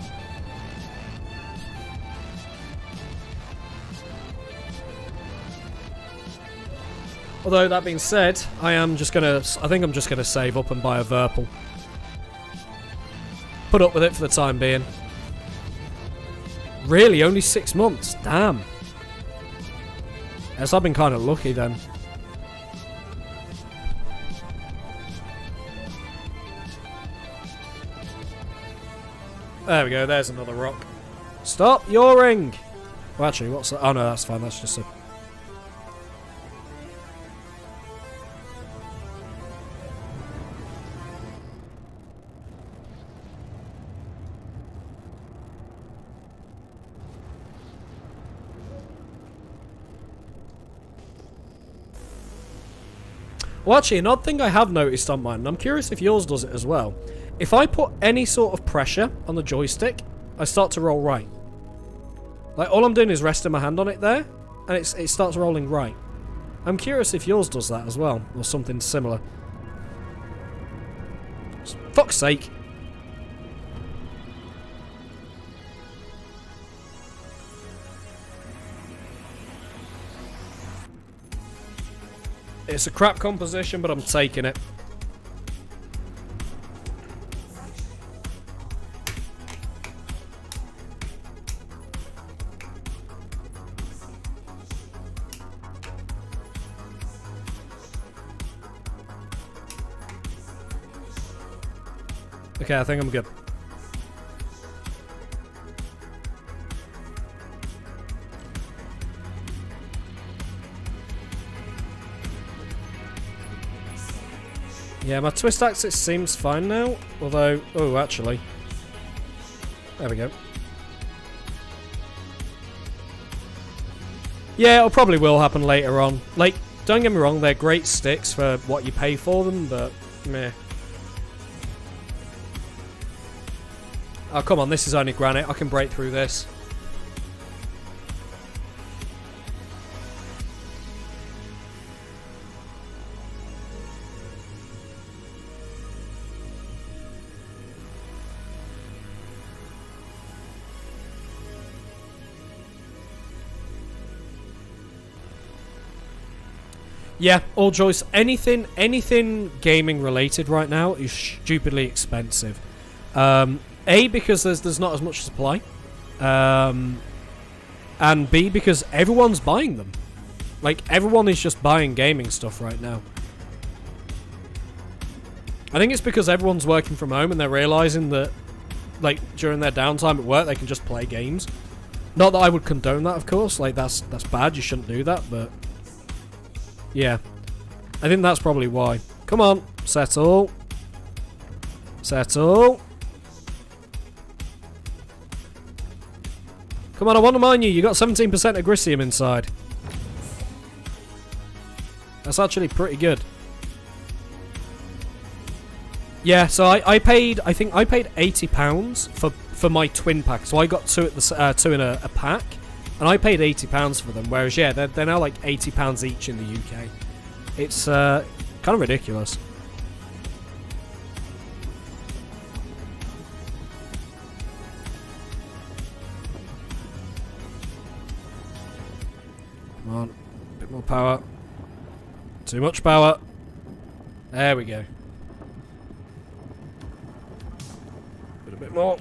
Although, that being said, I think I'm just gonna save up and buy a Verpal. Put up with it for the time being. Really? Only 6 months? Damn. Yes, I've been kind of lucky then. There we go, there's another rock. Stop yawing! Well, actually, what's that? Oh no, that's fine, that's just a... Well, actually, an odd thing I have noticed on mine, and I'm curious if yours does it as well. If I put any sort of pressure on the joystick, I start to roll right. Like, all I'm doing is resting my hand on it there, and it starts rolling right. I'm curious if yours does that as well, or something similar. For fuck's sake. It's a crap composition, but I'm taking it. Okay, I think I'm good. Yeah, my twist axis seems fine now. Although, oh, actually. There we go. Yeah, it probably will happen later on. Like, don't get me wrong, they're great sticks for what you pay for them, but meh. Oh, come on, this is only granite. I can break through this. Yeah, all choice. Anything gaming related right now is stupidly expensive. A, because there's not as much supply, and B, because everyone's buying them. Like, everyone is just buying gaming stuff right now. I think it's because everyone's working from home and they're realizing that, like, during their downtime at work, they can just play games. Not that I would condone that, of course. Like, that's bad. You shouldn't do that, but yeah, I think that's probably why. Come on, settle. Settle. Come on, I want to mine you. You got 17% agricium inside. That's actually pretty good. Yeah, so I paid, I think I paid £80 for my twin pack. So I got two in a pack, and I paid £80 for them. Whereas yeah, they're now like £80 each in the UK. It's kind of ridiculous. Come on, a bit more power. Too much power. There we go. A bit more.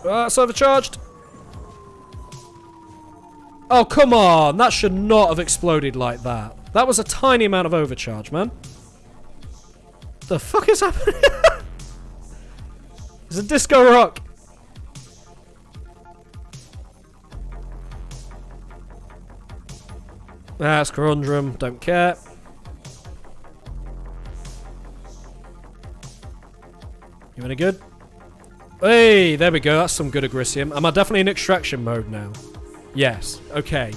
It's overcharged. Oh, come on. That should not have exploded like that. That was a tiny amount of overcharge, man. The fuck is happening? It's a disco rock. That's conundrum. Don't care. You any good? Hey, there we go. That's some good agricium. Am I definitely in extraction mode now? Yes. Okay.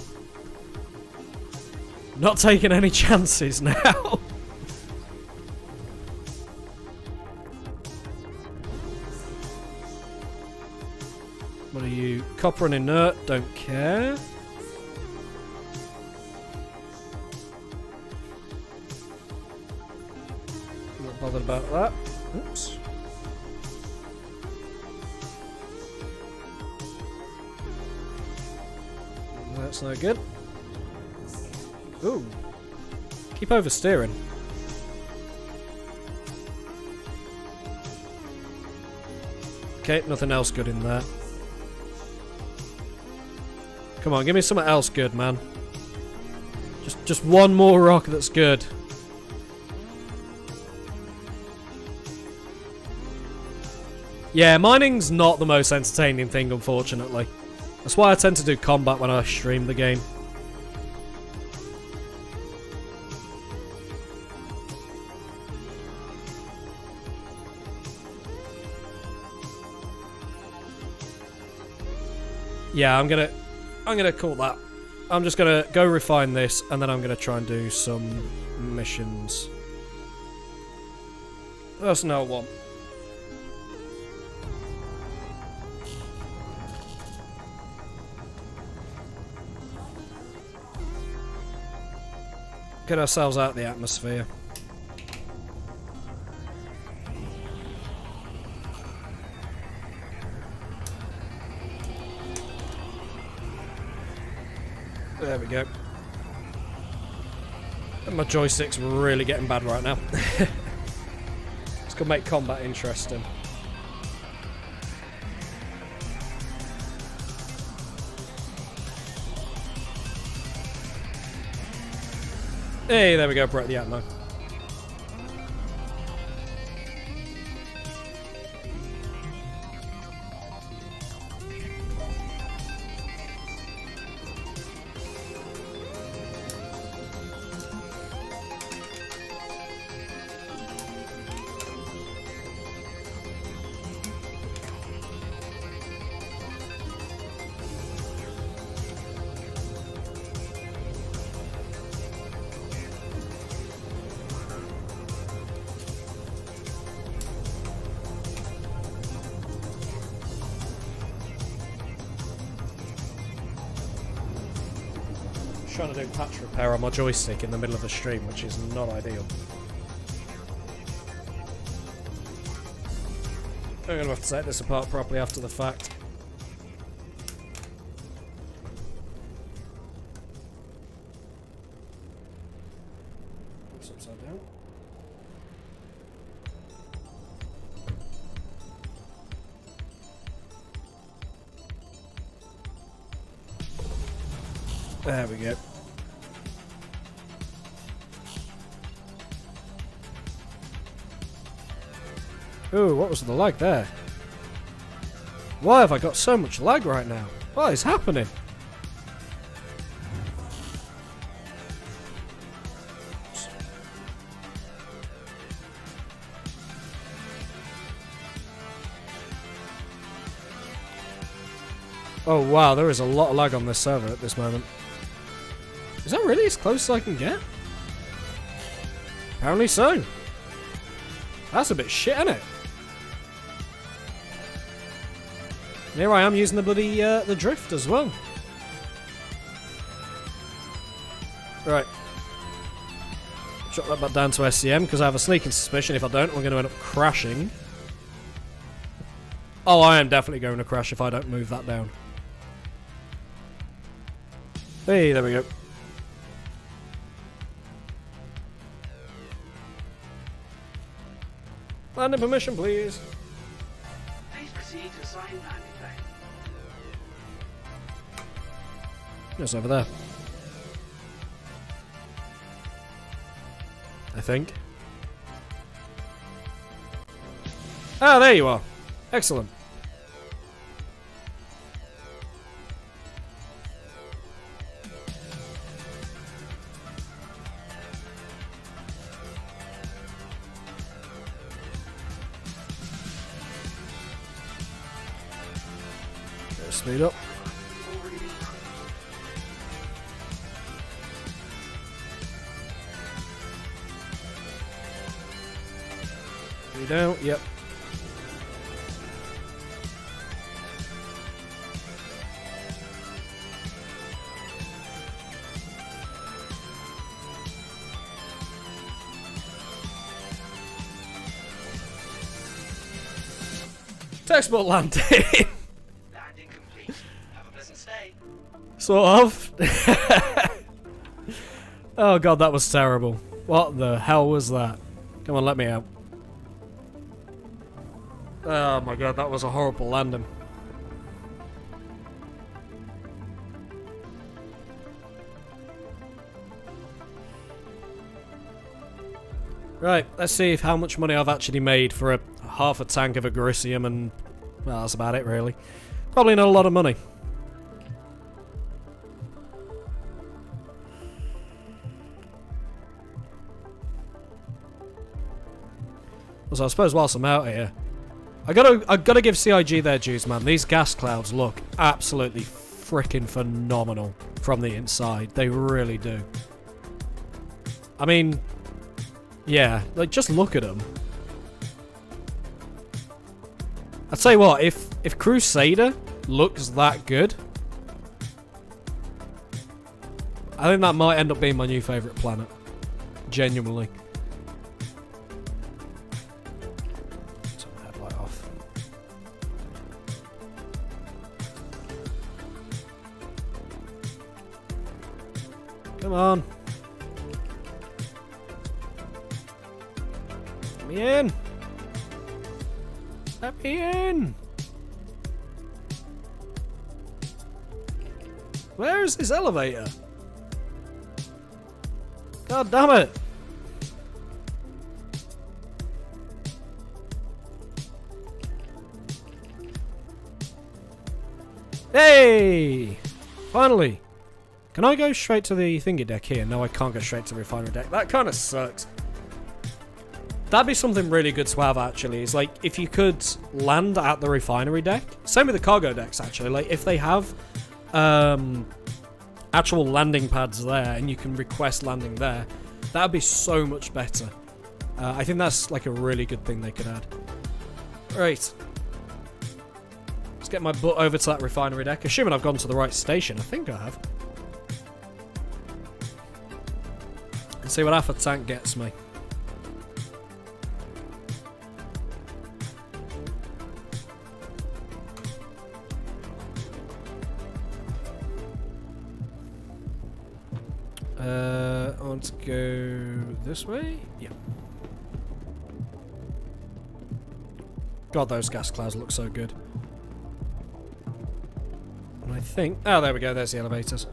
Not taking any chances now. What are you? Copper and inert. Don't care. Not bothered about that. Oops. That's no good. Ooh. Keep oversteering. Okay, nothing else good in there. Come on, give me something else good, man. Just one more rock that's good. Yeah, mining's not the most entertaining thing, unfortunately. That's why I tend to do combat when I stream the game. Yeah, I'm gonna call that. I'm just gonna go refine this, and then I'm gonna try and do some missions. Personnel 1. Get ourselves out of the atmosphere. There we go. And my joystick's really getting bad right now. It's gonna make combat interesting. Hey, there we go, brought the Atmo. Trying to do patch repair on my joystick in the middle of the stream, which is not ideal. I'm gonna have to take this apart properly after the fact. Oops, upside down. There we go. Ooh, what was the lag there? Why have I got so much lag right now? What is happening? Oh wow, there is a lot of lag on this server at this moment. Is that really as close as I can get? Apparently so. That's a bit shit, isn't it? And here I am using the bloody the drift as well. Right. Drop that back down to SCM because I have a sneaking suspicion if I don't, I'm going to end up crashing. Oh, I am definitely going to crash if I don't move that down. Hey, there we go. Landing permission, please. Please proceed to assign landing bay. Just over there. I think. Ah, there you are. Excellent. Speed up. You don't? Yep. Textbook landing. Landing complete. Have a pleasant stay. Sort of. Oh god, that was terrible. What the hell was that? Come on, let me out. Oh my god, that was a horrible landing. Right, let's see if how much money I've actually made for a half a tank of Agricium and... well, that's about it really. Probably not a lot of money. So I suppose whilst I'm out here, I gotta give CIG their dues, man. These gas clouds look absolutely freaking phenomenal from the inside. They really do. I mean, yeah, like just look at them. I'd say what, if Crusader looks that good, I think that might end up being my new favourite planet. Genuinely. Turn the headlight off. Come on. Let me in. Let me in! Where is this elevator? God damn it! Hey! Finally! Can I go straight to the thingy deck here? No, I can't go straight to the refinery deck. That kind of sucks. That'd be something really good to have, actually. Is like, if you could land at the refinery deck. Same with the cargo decks, actually. Like, if they have actual landing pads there and you can request landing there, that'd be so much better. I think that's like a really good thing they could add. Right. Let's get my butt over to that refinery deck. Assuming I've gone to the right station. I think I have. And see what Alpha Tank gets me. I want to go this way? Yeah. God, those gas clouds look so good. And I think... Oh, there we go. There's the elevators.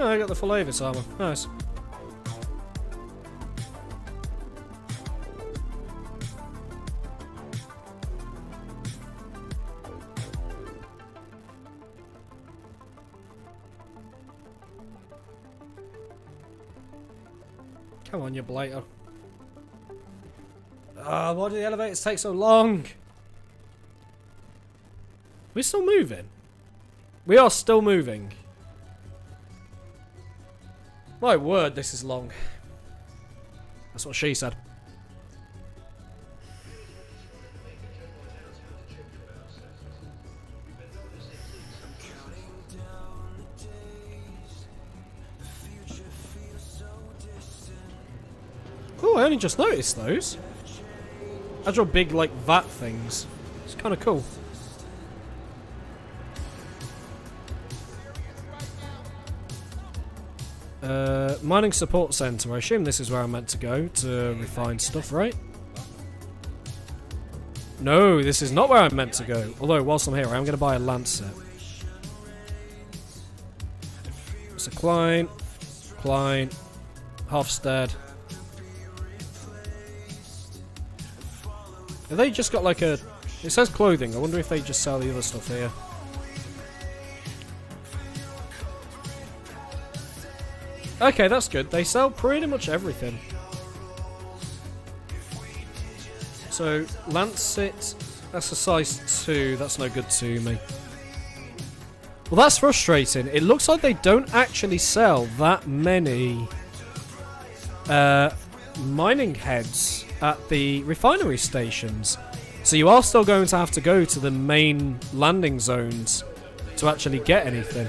Oh, I got the full Avis armor. Nice. Come on, you blighter. Ah, why do the elevators take so long? We're still moving. We are still moving. My word, this is long. That's what she said. Oh, I only just noticed those. Actual big, like, vat things. It's kind of cool. Mining support center. I assume this is where I'm meant to go to refine stuff, right? No, this is not where I'm meant to go. Although, whilst I'm here, I'm going to buy a Lancet. So, Klein, Hofstad. Have they just got like a... It says clothing. I wonder if they just sell the other stuff here. Okay, that's good. They sell pretty much everything. So, Lancet, that's a size 2. That's no good to me. Well, that's frustrating. It looks like they don't actually sell that many mining heads at the refinery stations. So you are still going to have to go to the main landing zones to actually get anything.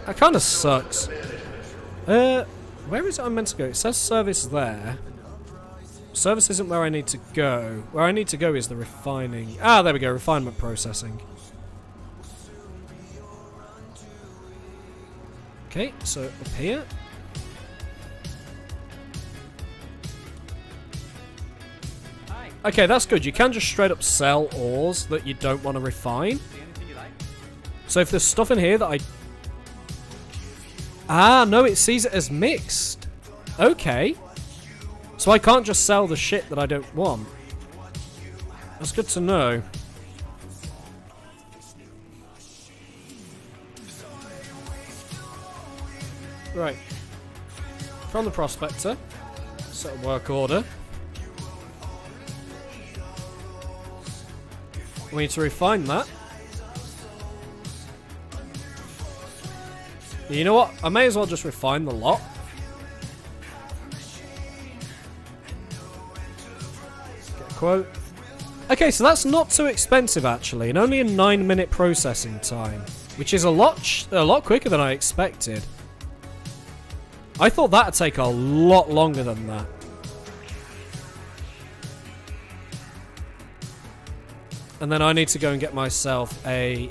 That kind of sucks. Where is it I'm meant to go? It says service there. Service isn't where I need to go. Where I need to go is the refining. Ah, there we go. Refinement processing. Okay, so up here. Okay, that's good. You can just straight up sell ores that you don't want to refine. So if there's stuff in here that I... Ah, no, it sees it as mixed. Okay. So I can't just sell the shit that I don't want. That's good to know. Right. From the prospector. Set a work order. We need to refine that. You know what? I may as well just refine the lot. Get a quote. Okay, so that's not too expensive actually, and only a 9-minute processing time, which is a lot quicker than I expected. I thought that'd take a lot longer than that. and then I need to go and get myself a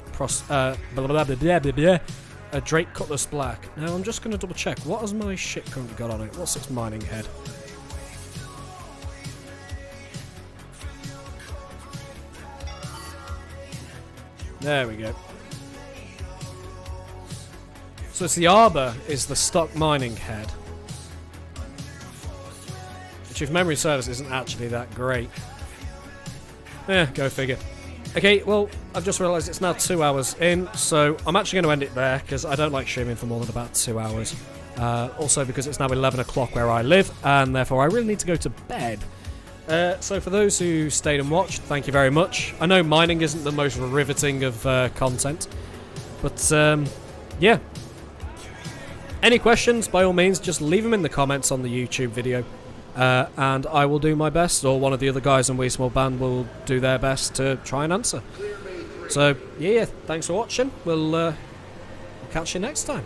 Drake Cutlass Black. Now I'm just going to double check. What has my ship currently got on it? What's its mining head? There we go. So it's the Arbor is the stock mining head. Which, if memory serves, isn't actually that great. Go figure. Okay, well, I've just realised it's now 2 hours in, so I'm actually going to end it there, because I don't like streaming for more than about 2 hours. Also because it's now 11 o'clock where I live, and therefore I really need to go to bed. So for those who stayed and watched, thank you very much. I know mining isn't the most riveting of content, but yeah. Any questions, by all means, just leave them in the comments on the YouTube video. And I will do my best, or one of the other guys in We Small Band will do their best to try and answer. So, yeah, thanks for watching. We'll catch you next time.